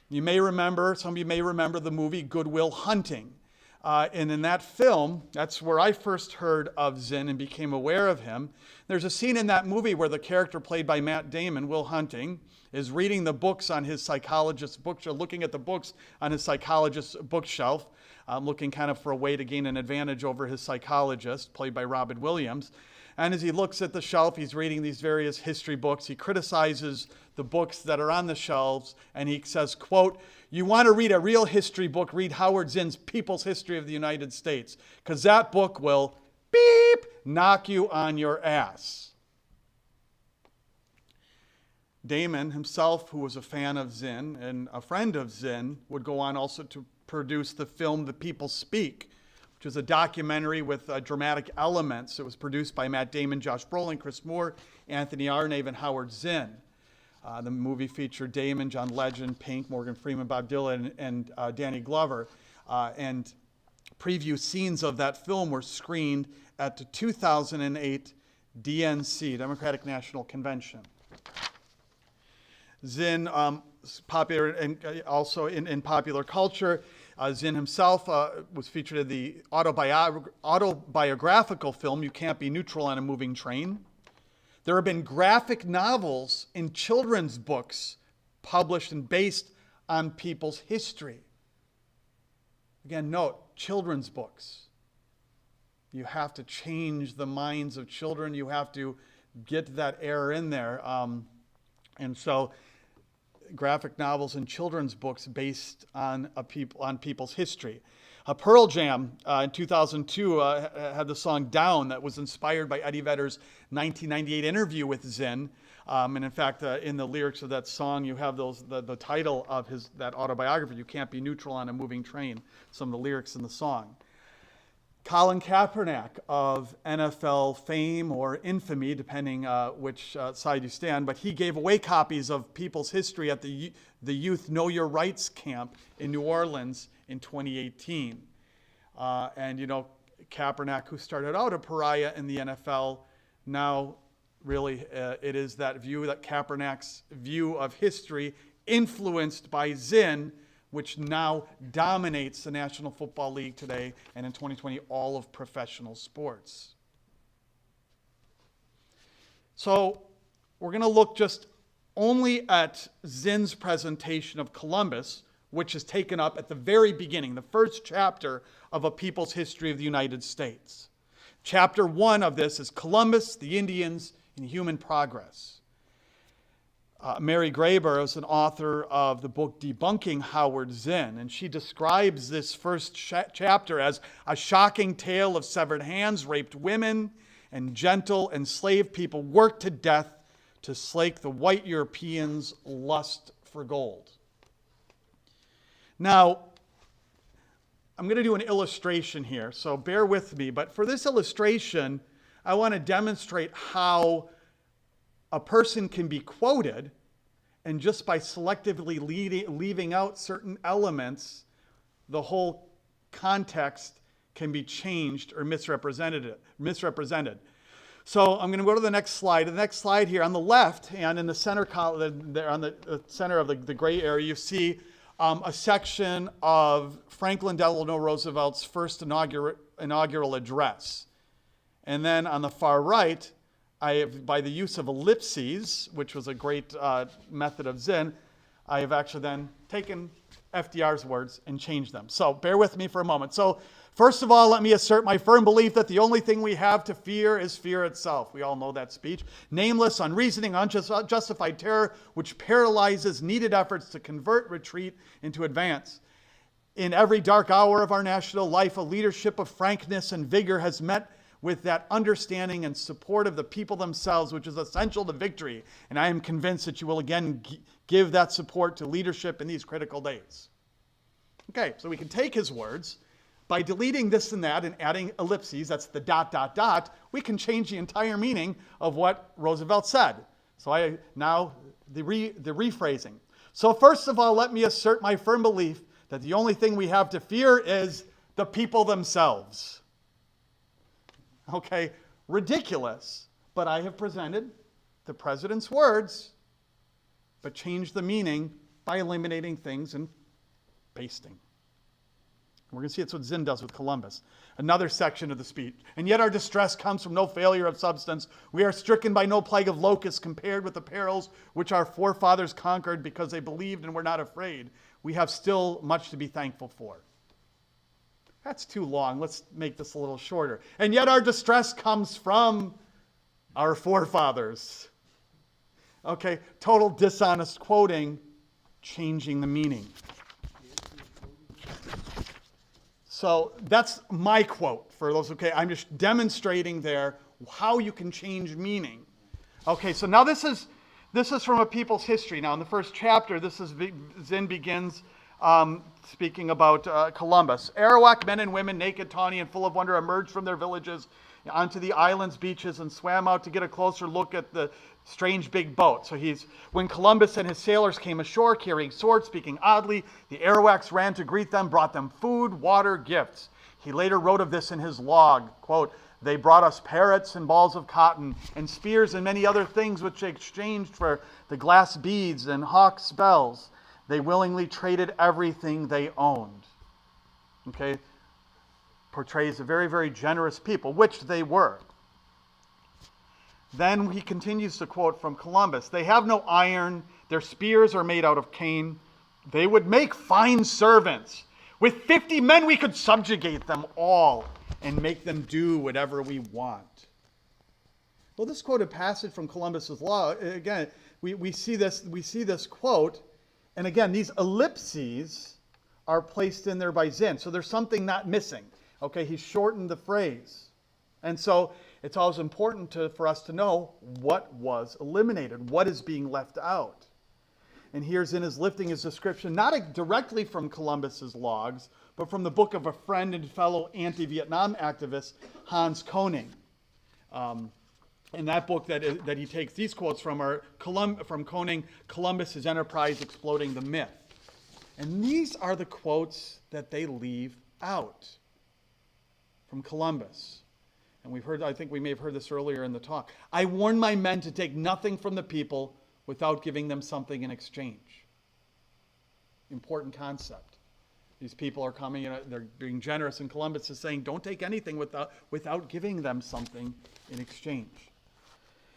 You may remember, some of you may remember the movie Good Will Hunting. And in that film, that's where I first heard of Zinn and became aware of him. There's a scene in that movie where the character played by Matt Damon, Will Hunting, is reading the books on his psychologist's bookshelf, looking at the books on his psychologist's bookshelf, looking kind of for a way to gain an advantage over his psychologist, played by Robin Williams. And as he looks at the shelf, he's reading these various history books. He criticizes the books that are on the shelves, and he says, quote, "You want to read a real history book, read Howard Zinn's People's History of the United States, because that book will, beep, knock you on your ass." Damon himself, who was a fan of Zinn and a friend of Zinn, would go on also to produce the film The People Speak, which is a documentary with dramatic elements. It was produced by Matt Damon, Josh Brolin, Chris Moore, Anthony Arnave, and Howard Zinn. The movie featured Damon, John Legend, Pink, Morgan Freeman, Bob Dylan, and Danny Glover. And preview scenes of that film were screened at the 2008 DNC, Democratic National Convention. Zinn, popular and also in popular culture, Zinn himself was featured in the autobiographical film You Can't Be Neutral on a Moving Train. There have been graphic novels and children's books published and based on people's history. Again, note, children's books. You have to change the minds of children. You have to get that error in there. And so graphic novels and children's books based on people's history. Pearl Jam in 2002 had the song Down that was inspired by Eddie Vedder's 1998 interview with Zinn. And in fact, in the lyrics of that song, you have the title of that autobiography, You Can't Be Neutral on a Moving Train, some of the lyrics in the song. Colin Kaepernick of NFL fame or infamy, depending which side you stand, but he gave away copies of People's History at the Youth Know Your Rights camp in New Orleans in 2018. And you know, Kaepernick, who started out a pariah in the NFL, now really it is that view, that Kaepernick's view of history influenced by Zinn, which now dominates the National Football League today, and in 2020, all of professional sports. So we're going to look just only at Zinn's presentation of Columbus, which is taken up at the very beginning, the first chapter of A People's History of the United States. Chapter 1 of this is Columbus, the Indians, and Human Progress. Mary Graeber is an author of the book Debunking Howard Zinn, and she describes this first chapter as a shocking tale of severed hands, raped women, and gentle enslaved people worked to death to slake the white Europeans' lust for gold. Now, I'm going to do an illustration here, so bear with me, but for this illustration, I want to demonstrate how a person can be quoted, and just by selectively leaving out certain elements, the whole context can be changed or misrepresented. So I'm going to go to the next slide. The next slide here on the left, and in the center column, on the center of the gray area, you see a section of Franklin Delano Roosevelt's first inaugural address. And then on the far right, I have, by the use of ellipses, which was a great method of Zinn, I have actually then taken FDR's words and changed them. So bear with me for a moment. So first of all, let me assert my firm belief that the only thing we have to fear is fear itself. We all know that speech. Nameless, unreasoning, unjustified terror, which paralyzes needed efforts to convert retreat into advance. In every dark hour of our national life, a leadership of frankness and vigor has met with that understanding and support of the people themselves, which is essential to victory. And I am convinced that you will again give that support to leadership in these critical days. Okay, so we can take his words. By deleting this and that and adding ellipses, that's the ... we can change the entire meaning of what Roosevelt said. So now the rephrasing. So first of all, let me assert my firm belief that the only thing we have to fear is the people themselves. Okay, ridiculous, but I have presented the president's words, but changed the meaning by eliminating things and pasting. We're going to see it's what Zinn does with Columbus. Another section of the speech. And yet our distress comes from no failure of substance. We are stricken by no plague of locusts compared with the perils which our forefathers conquered because they believed and were not afraid. We have still much to be thankful for. That's too long. Let's make this a little shorter. And yet our distress comes from our forefathers. Okay, total dishonest quoting, changing the meaning. So that's my quote for those, okay? I'm just demonstrating there how you can change meaning. Okay, so now this is from A People's History. Now in the first chapter, Zinn begins speaking about Columbus. Arawak men and women, naked, tawny, and full of wonder, emerged from their villages onto the island's beaches and swam out to get a closer look at the strange big boat. So when Columbus and his sailors came ashore carrying swords, speaking oddly, the Arawaks ran to greet them, brought them food, water, gifts. He later wrote of this in his log, quote, "They brought us parrots and balls of cotton and spears and many other things which they exchanged for the glass beads and hawks' bells. They willingly traded everything they owned." Okay? Portrays a very, very generous people, which they were. Then he continues to quote from Columbus, "They have no iron, their spears are made out of cane. They would make fine servants. With 50 men we could subjugate them all and make them do whatever we want." Well, this quoted passage from Columbus's Law, again, we see this quote, and again, these ellipses are placed in there by Zinn. So there's something not missing. Okay, he shortened the phrase. And so it's always important for us to know what was eliminated, what is being left out. And here Zinn is lifting his description, not directly from Columbus's logs, but from the book of a friend and fellow anti-Vietnam activist, Hans Koning. In that book that he takes these quotes from are from Koning, "Columbus, His Enterprise, Exploding the Myth." And these are the quotes that they leave out from Columbus. And I think we may have heard this earlier in the talk. "I warn my men to take nothing from the people without giving them something in exchange." Important concept. These people are coming, they're being generous, and Columbus is saying, don't take anything without giving them something in exchange.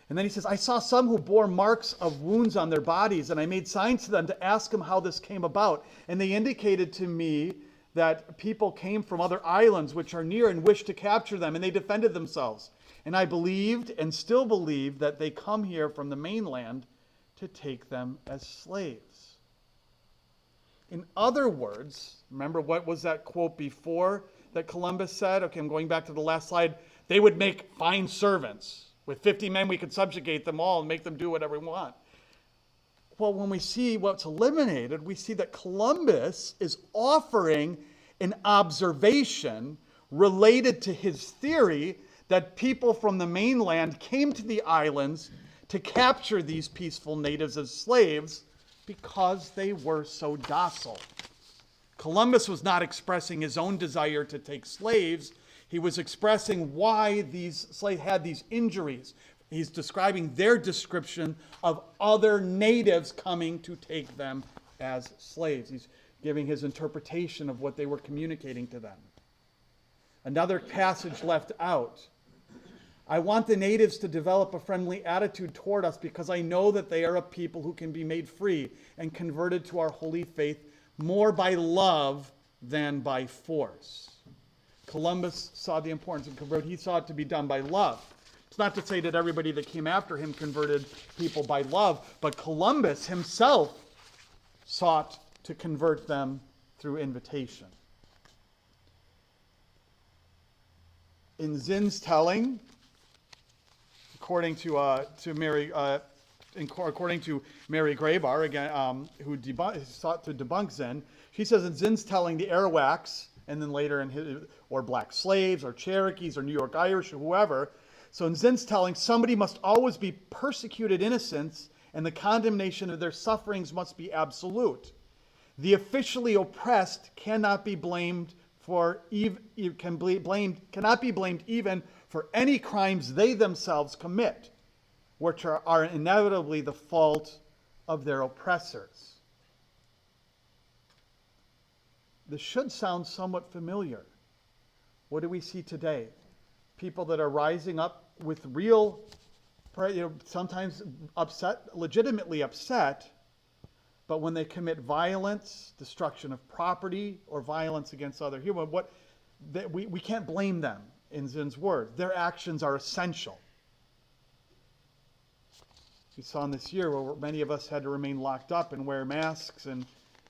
And then he says, "I saw some who bore marks of wounds on their bodies, and I made signs to them to ask them how this came about. And they indicated to me that people came from other islands which are near and wished to capture them, and they defended themselves. And I believed and still believe that they come here from the mainland to take them as slaves." In other words, remember what was that quote before that Columbus said? Okay, I'm going back to the last slide. They would make fine servants. With 50 men, we could subjugate them all and make them do whatever we want. Well, when we see what's eliminated, we see that Columbus is offering an observation related to his theory that people from the mainland came to the islands to capture these peaceful natives as slaves because they were so docile. Columbus was not expressing his own desire to take slaves. He was expressing why these slaves had these injuries. He's describing their description of other natives coming to take them as slaves. He's giving his interpretation of what they were communicating to them. Another passage left out. "I want the natives to develop a friendly attitude toward us because I know that they are a people who can be made free and converted to our holy faith more by love than by force." Columbus saw the importance of conversion. He saw it to be done by love. It's not to say that everybody that came after him converted people by love, but Columbus himself sought to convert them through invitation. In Zinn's telling, according to Mary Grabar, again, who sought to debunk Zinn, she says in Zinn's telling, the Arawaks, and then later or black slaves, or Cherokees, or New York Irish, or whoever. So in Zinn's telling, somebody must always be persecuted innocents, and the condemnation of their sufferings must be absolute. The officially oppressed cannot be blamed cannot be blamed even for any crimes they themselves commit, which are inevitably the fault of their oppressors. This should sound somewhat familiar. What do we see today? People that are rising up with real, sometimes legitimately upset, but when they commit violence, destruction of property, or violence against other humans, we can't blame them in Zinn's words. Their actions are essential. We saw in this year where many of us had to remain locked up and wear masks, and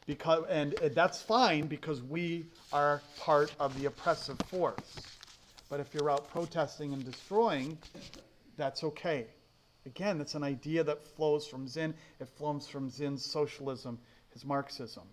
that's fine because we are part of the oppressive force. But if you're out protesting and destroying, that's okay. Again, that's an idea that flows from Zinn. It flows from Zinn's socialism, his Marxism.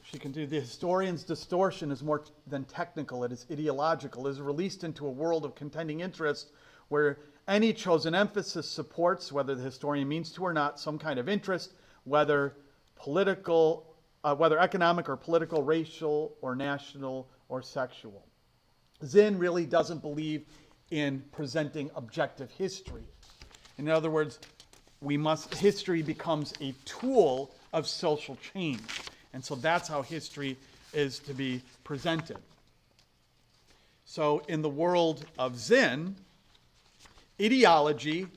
She can do the historian's distortion is more than technical. It is ideological. It is released into a world of contending interests where any chosen emphasis supports, whether the historian means to or not, some kind of interest, whether political whether economic or political, racial or national or sexual. Zinn really doesn't believe in presenting objective history. In other words, history becomes a tool of social change. And so that's how history is to be presented. So in the world of Zinn, ideology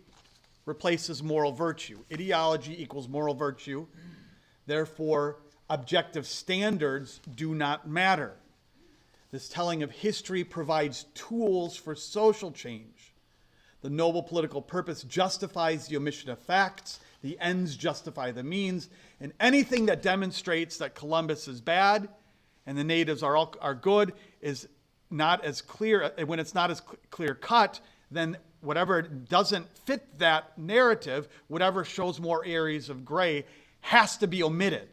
replaces moral virtue. Ideology equals moral virtue. Therefore, objective standards do not matter. This telling of history provides tools for social change. The noble political purpose justifies the omission of facts. The ends justify the means. And anything that demonstrates that Columbus is bad and the natives are good is not as clear. When it's not as clear cut, then whatever doesn't fit that narrative, whatever shows more areas of gray, has to be omitted.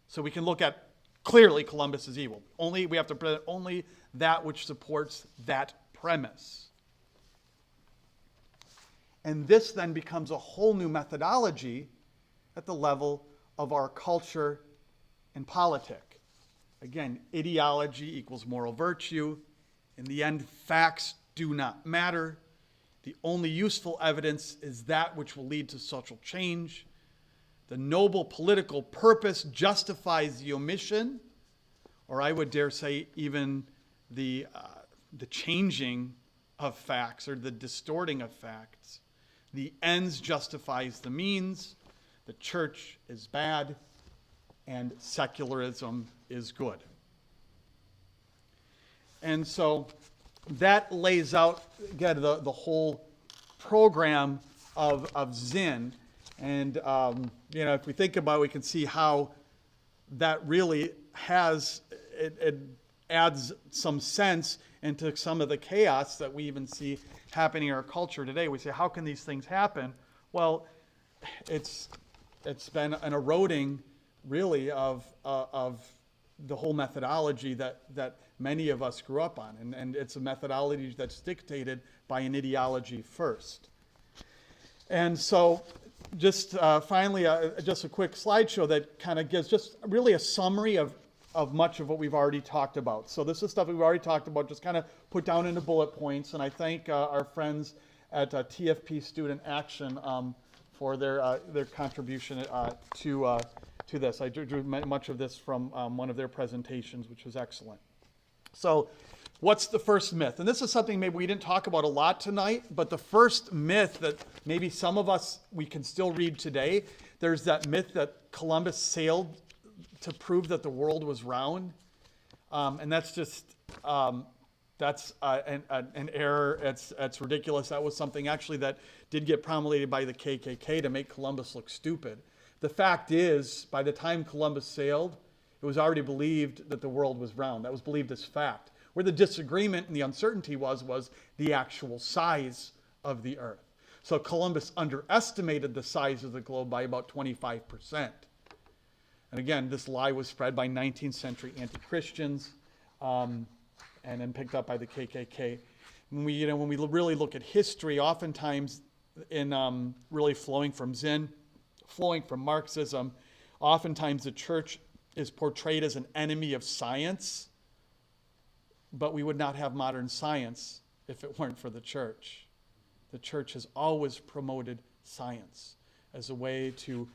So we can look at clearly Columbus is evil. We have to present only that which supports that premise. And this then becomes a whole new methodology at the level of our culture and politic. Again, ideology equals moral virtue. In the end, facts do not matter. The only useful evidence is that which will lead to social change. The noble political purpose justifies the omission, or I would dare say even the changing of facts or the distorting of facts. The ends justifies the means. The church is bad, and secularism is good. And so that lays out, again, the whole program of Zinn. And, if we think about it, we can see how that really it adds some sense into some of the chaos that we even see happening in our culture today. We say, how can these things happen? Well, it's been an eroding, really, of the whole methodology that many of us grew up on. And it's a methodology that's dictated by an ideology first. And so just finally, just a quick slideshow that kind of gives just really a summary of much of what we've already talked about. So this is stuff we've already talked about, just kind of put down into bullet points. And I thank our friends at TFP Student Action for their contribution to this. I drew much of this from one of their presentations, which was excellent. So what's the first myth? And this is something maybe we didn't talk about a lot tonight, but the first myth that maybe some of us, we can still read today, there's that myth that Columbus sailed to prove that the world was round. And that's just, that's an error. It's ridiculous. That was something actually that did get promulgated by the KKK to make Columbus look stupid. The fact is, by the time Columbus sailed, it was already believed that the world was round. That was believed as fact. Where the disagreement and the uncertainty was the actual size of the earth. So Columbus underestimated the size of the globe by about 25%. And again, this lie was spread by 19th century anti-Christians and then picked up by the KKK. When we really look at history, oftentimes in really flowing from Zinn, flowing from Marxism, oftentimes the church is portrayed as an enemy of science, but we would not have modern science if it weren't for the church. The church has always promoted science as a way to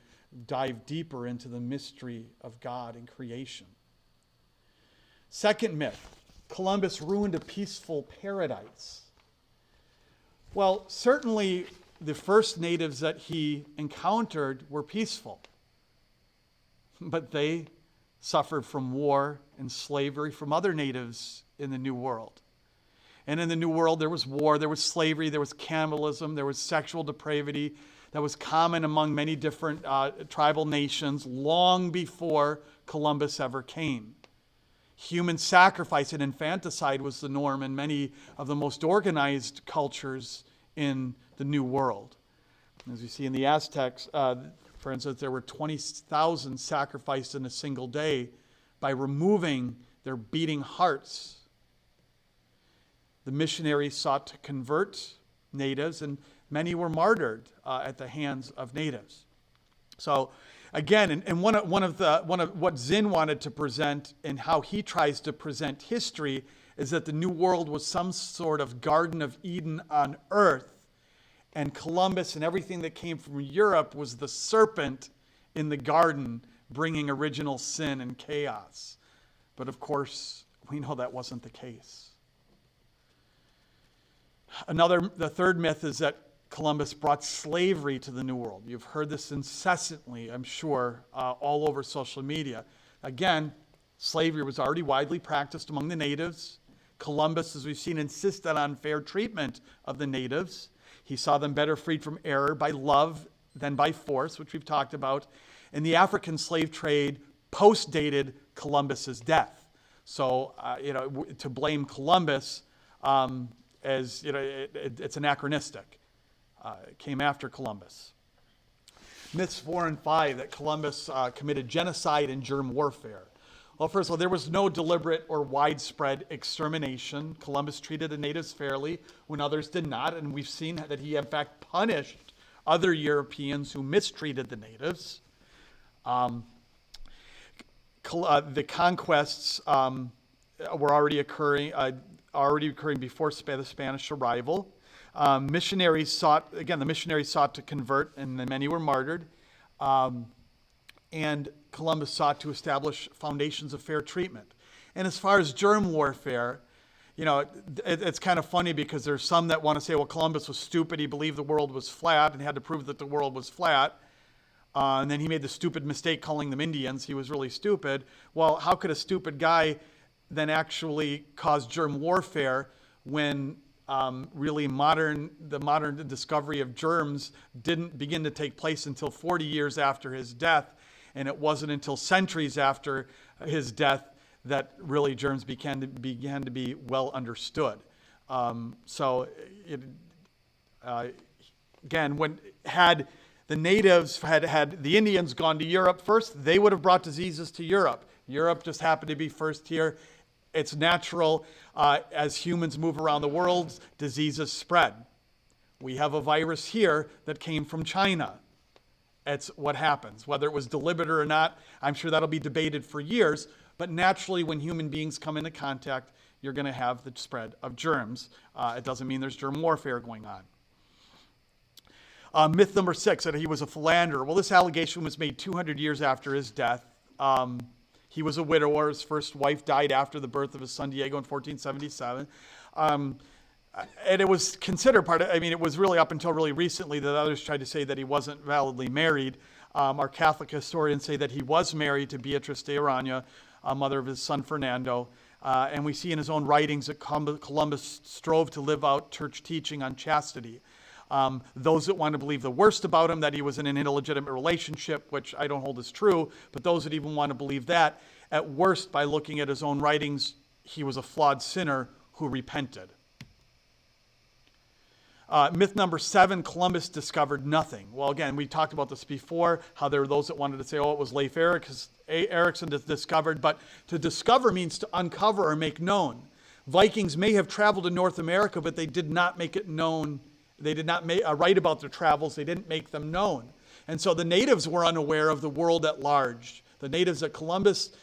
dive deeper into the mystery of God and creation. Second myth, Columbus ruined a peaceful paradise. Well, certainly the first natives that he encountered were peaceful, but they suffered from war and slavery from other natives in the New World. And in the New World, there was war, there was slavery, there was cannibalism, there was sexual depravity that was common among many different tribal nations long before Columbus ever came. Human sacrifice and infanticide was the norm in many of the most organized cultures in the New World. As you see in the Aztecs, for instance, there were 20,000 sacrificed in a single day by removing their beating hearts. The missionaries sought to convert natives, and many were martyred at the hands of natives. So again, and one of what Zinn wanted to present and how he tries to present history is that the New World was some sort of Garden of Eden on earth, and Columbus and everything that came from Europe was the serpent in the garden bringing original sin and chaos. But of course, we know that wasn't the case. The third myth is that Columbus brought slavery to the New World. You've heard this incessantly, I'm sure, all over social media. Again, slavery was already widely practiced among the natives. Columbus, as we've seen, insisted on fair treatment of the natives. He saw them better freed from error by love than by force, which we've talked about. And the African slave trade post-dated Columbus's death. So, to blame Columbus as, it's anachronistic. It came after Columbus. Myths 4 and 5, that Columbus committed genocide and germ warfare. Well, first of all, there was no deliberate or widespread extermination. Columbus treated the natives fairly when others did not, and we've seen that he, in fact, punished other Europeans who mistreated the natives. The conquests were already occurring before the Spanish arrival. The missionaries sought to convert, and many were martyred. And Columbus sought to establish foundations of fair treatment. And as far as germ warfare, it's kind of funny because there's some that want to say, well, Columbus was stupid. He believed the world was flat and had to prove that the world was flat. And then he made the stupid mistake calling them Indians. He was really stupid. Well, how could a stupid guy then actually cause germ warfare when really the modern discovery of germs didn't begin to take place until 40 years after his death, and it wasn't until centuries after his death that really germs began to be well understood. Again, when had the natives had the Indians gone to Europe first, they would have brought diseases to Europe. Europe just happened to be first here. It's natural. As humans move around the world, diseases spread. We have a virus here that came from China. It's what happens. Whether it was deliberate or not, I'm sure that'll be debated for years. But naturally, when human beings come into contact, you're going to have the spread of germs. It doesn't mean there's germ warfare going on. Myth number 6, that he was a philanderer. Well, this allegation was made 200 years after his death. He was a widower. His first wife died after the birth of his son Diego in 1477. And it was considered it was really up until really recently that others tried to say that he wasn't validly married. Our Catholic historians say that he was married to Beatriz de Arana, mother of his son Fernando. And we see in his own writings that Columbus strove to live out church teaching on chastity. Those that want to believe the worst about him, that he was in an illegitimate relationship, which I don't hold as true, but those that even want to believe that, at worst, by looking at his own writings, he was a flawed sinner who repented. Myth number 7, Columbus discovered nothing. Well, again, we talked about this before, how there were those that wanted to say, oh, it was Leif Erikson that discovered, but to discover means to uncover or make known. Vikings may have traveled to North America, but they did not make it known. They did not write about their travels. They didn't make them known. And so the natives were unaware of the world at large. The natives that Columbus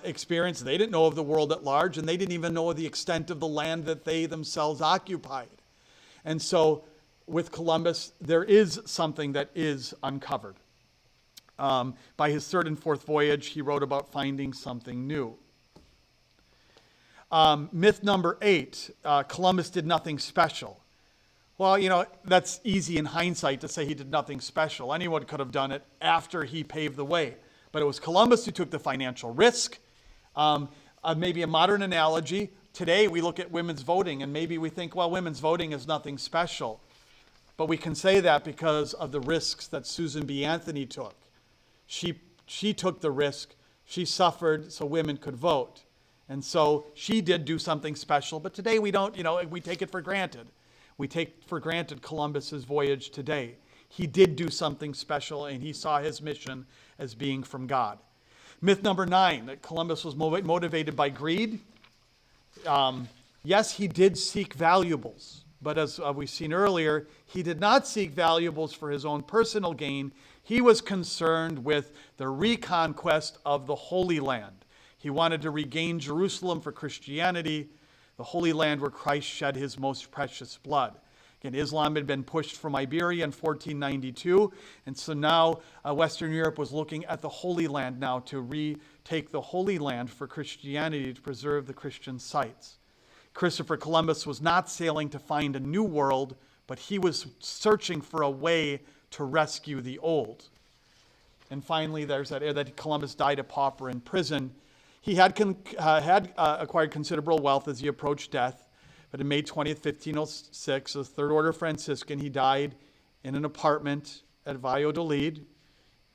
experienced, they didn't know of the world at large, and they didn't even know the extent of the land that they themselves occupied. And so with Columbus, there is something that is uncovered. By his third and fourth voyage, he wrote about finding something new. Myth number 8, Columbus did nothing special. Well, that's easy in hindsight to say he did nothing special. Anyone could have done it after he paved the way. But it was Columbus who took the financial risk. Maybe a modern analogy, today we look at women's voting and maybe we think, well, women's voting is nothing special. But we can say that because of the risks that Susan B. Anthony took. She took the risk. She suffered so women could vote. And so she did do something special. But today we don't, we take it for granted. We take for granted Columbus's voyage today. He did do something special, and he saw his mission as being from God. Myth number 9, that Columbus was motivated by greed. Yes, he did seek valuables, but as we've seen earlier, he did not seek valuables for his own personal gain. He was concerned with the reconquest of the Holy Land. He wanted to regain Jerusalem for Christianity, the Holy Land where Christ shed his most precious blood. Again, Islam had been pushed from Iberia in 1492, and so now Western Europe was looking at the Holy Land now to retake the Holy Land for Christianity, to preserve the Christian sites. Christopher Columbus was not sailing to find a new world, but he was searching for a way to rescue the old. And finally, there's that Columbus died a pauper in prison. He had acquired considerable wealth as he approached death, but on May 20th, 1506, a Third Order Franciscan, he died in an apartment at Valladolid.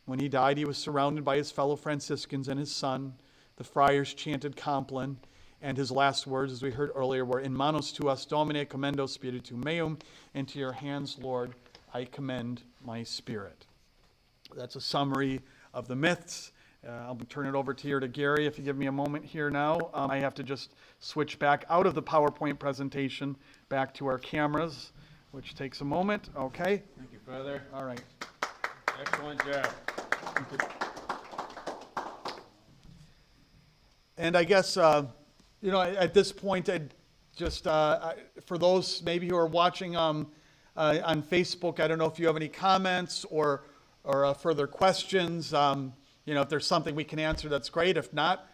When he died, he was surrounded by his fellow Franciscans and his son. The friars chanted Compline, and his last words, as we heard earlier, were, "In manos tuas, Domine, commendo spiritum meum," "Into your hands, Lord, I commend my spirit." That's a summary of the myths. I'll turn it over to Gary if you give me a moment here now. I have to just switch back out of the PowerPoint presentation back to our cameras, which takes a moment. Okay. Thank you, Father. All right. Excellent job. And I guess, at this point, I'd just, for those maybe who are watching on Facebook, I don't know if you have any comments or further questions. If there's something we can answer, that's great. If not,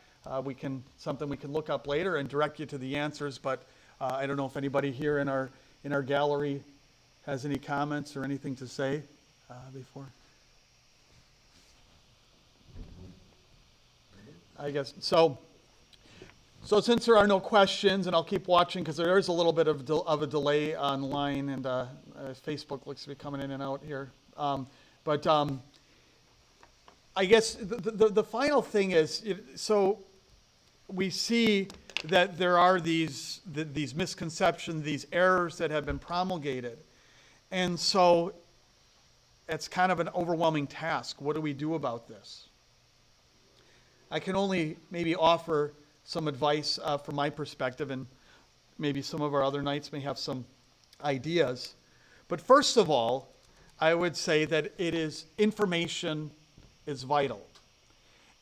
something we can look up later and direct you to the answers. But I don't know if anybody here in our gallery has any comments or anything to say before. I guess so. So since there are no questions, and I'll keep watching because there is a little bit of a delay online, and Facebook looks to be coming in and out here. I guess the final thing is, so we see that there are these misconceptions, these errors that have been promulgated. And so it's kind of an overwhelming task. What do we do about this? I can only maybe offer some advice from my perspective, and maybe some of our other knights may have some ideas. But first of all, I would say that information is vital.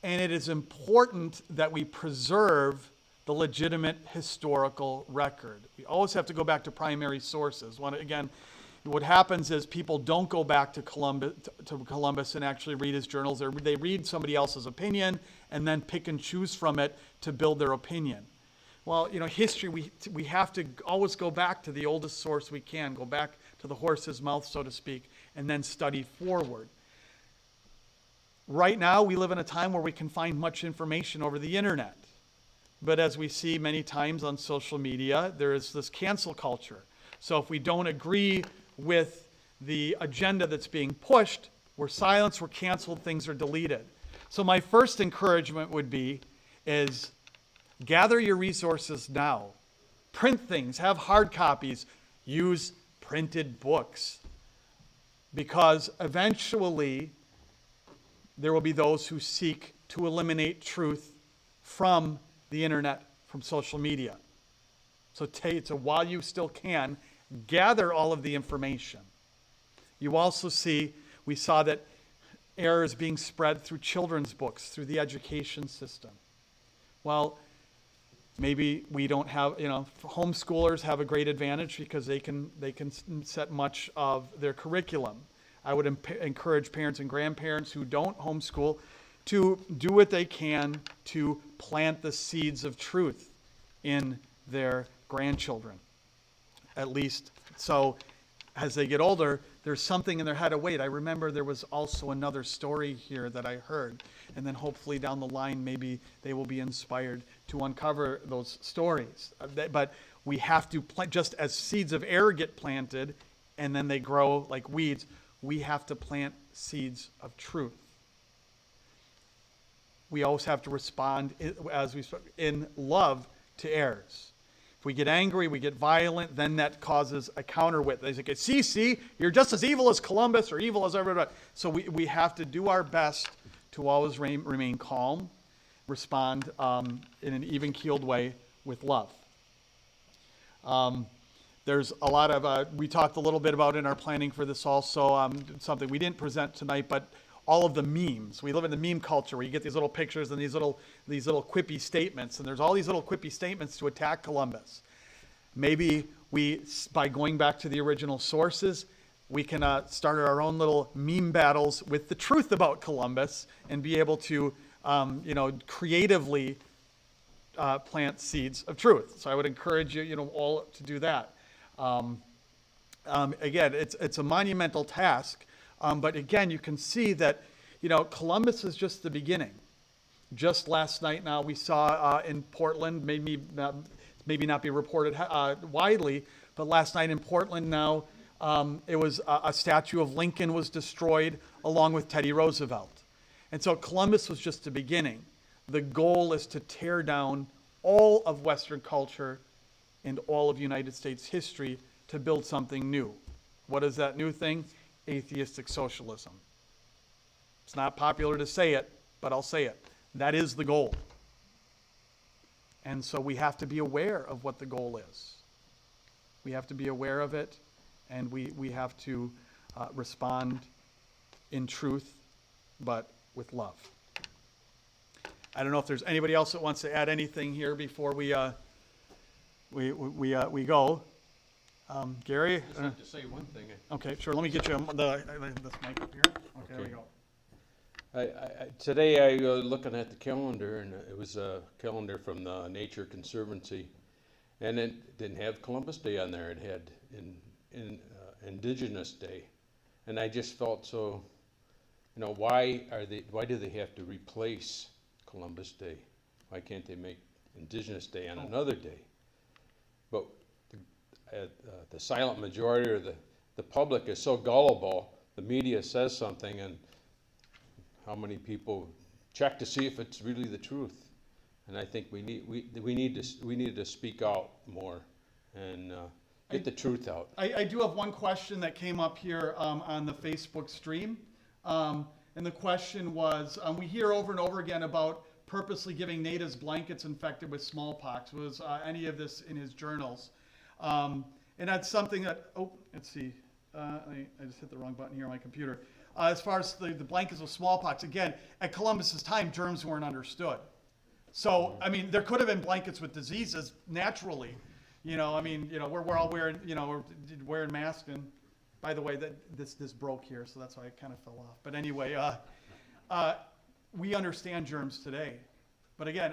And it is important that we preserve the legitimate historical record. We always have to go back to primary sources. What happens is people don't go back to Columbus and actually read his journals. They read somebody else's opinion and then pick and choose from it to build their opinion. Well, history, we have to always go back to the oldest source we can, go back to the horse's mouth, so to speak, and then study forward. Right now, we live in a time where we can find much information over the internet. But as we see many times on social media, there is this cancel culture. So if we don't agree with the agenda that's being pushed, we're silenced, we're canceled, things are deleted. So my first encouragement would be is gather your resources now. Print things, have hard copies, use printed books. Because eventually, there will be those who seek to eliminate truth from the internet, from social media. So while you still can, gather all of the information. You also we saw that error is being spread through children's books, through the education system. Well, maybe we don't have, homeschoolers have a great advantage because they can set much of their curriculum. I would encourage parents and grandparents who don't homeschool to do what they can to plant the seeds of truth in their grandchildren. At least, so as they get older, there's something in their head. Wait, I remember there was also another story here that I heard. And then hopefully down the line, maybe they will be inspired to uncover those stories. But we have to plant, just as seeds of error get planted and then they grow like weeds, we have to plant seeds of truth. We always have to respond in love to errors. If we get angry, we get violent, then that causes a counterweight. They say, see, you're just as evil as Columbus or evil as everybody. So we have to do our best to always remain calm, respond in an even-keeled way with love. There's a lot of, we talked a little bit about in our planning for this also, something we didn't present tonight, but all of the memes. We live in the meme culture where you get these little pictures and these little quippy statements, and there's all these little quippy statements to attack Columbus. Maybe we, by going back to the original sources, we can start our own little meme battles with the truth about Columbus and be able to, creatively plant seeds of truth. So I would encourage you, all to do that. Again, it's a monumental task, but again, you can see that, Columbus is just the beginning. Just last night now we saw in Portland, maybe not be reported widely, but last night in Portland now, it was a statue of Lincoln was destroyed along with Teddy Roosevelt. And so Columbus was just the beginning. The goal is to tear down all of Western culture and all of United States history to build something new. What is that new thing? Atheistic socialism. It's not popular to say it, but I'll say it. That is the goal. And so we have to be aware of what the goal is. We have to be aware of it, and we have to respond in truth, but with love. I don't know if there's anybody else that wants to add anything here before we go. Gary? I just have to say one thing. Okay, sure. Let me get you this mic up here. Okay, there we go. Today I was looking at the calendar, and it was a calendar from the Nature Conservancy, and it didn't have Columbus Day on there. It had Indigenous Day, and I just felt so. Why do they have to replace Columbus Day? Why can't they make Indigenous Day on another day? But the silent majority or the public is so gullible. The media says something, and how many people check to see if it's really the truth? And I think we need to speak out more and get the truth out. I do have one question that came up here on the Facebook stream. And the question was, we hear over and over again about purposely giving natives blankets infected with smallpox. Was any of this in his journals? And that's something that, let's see. I just hit the wrong button here on my computer. As far as the blankets of smallpox, again, at Columbus's time, germs weren't understood. So, there could have been blankets with diseases naturally. We're all wearing, we're wearing masks. And by the way, this broke here, so that's why it kind of fell off. But anyway, we understand germs today. But again,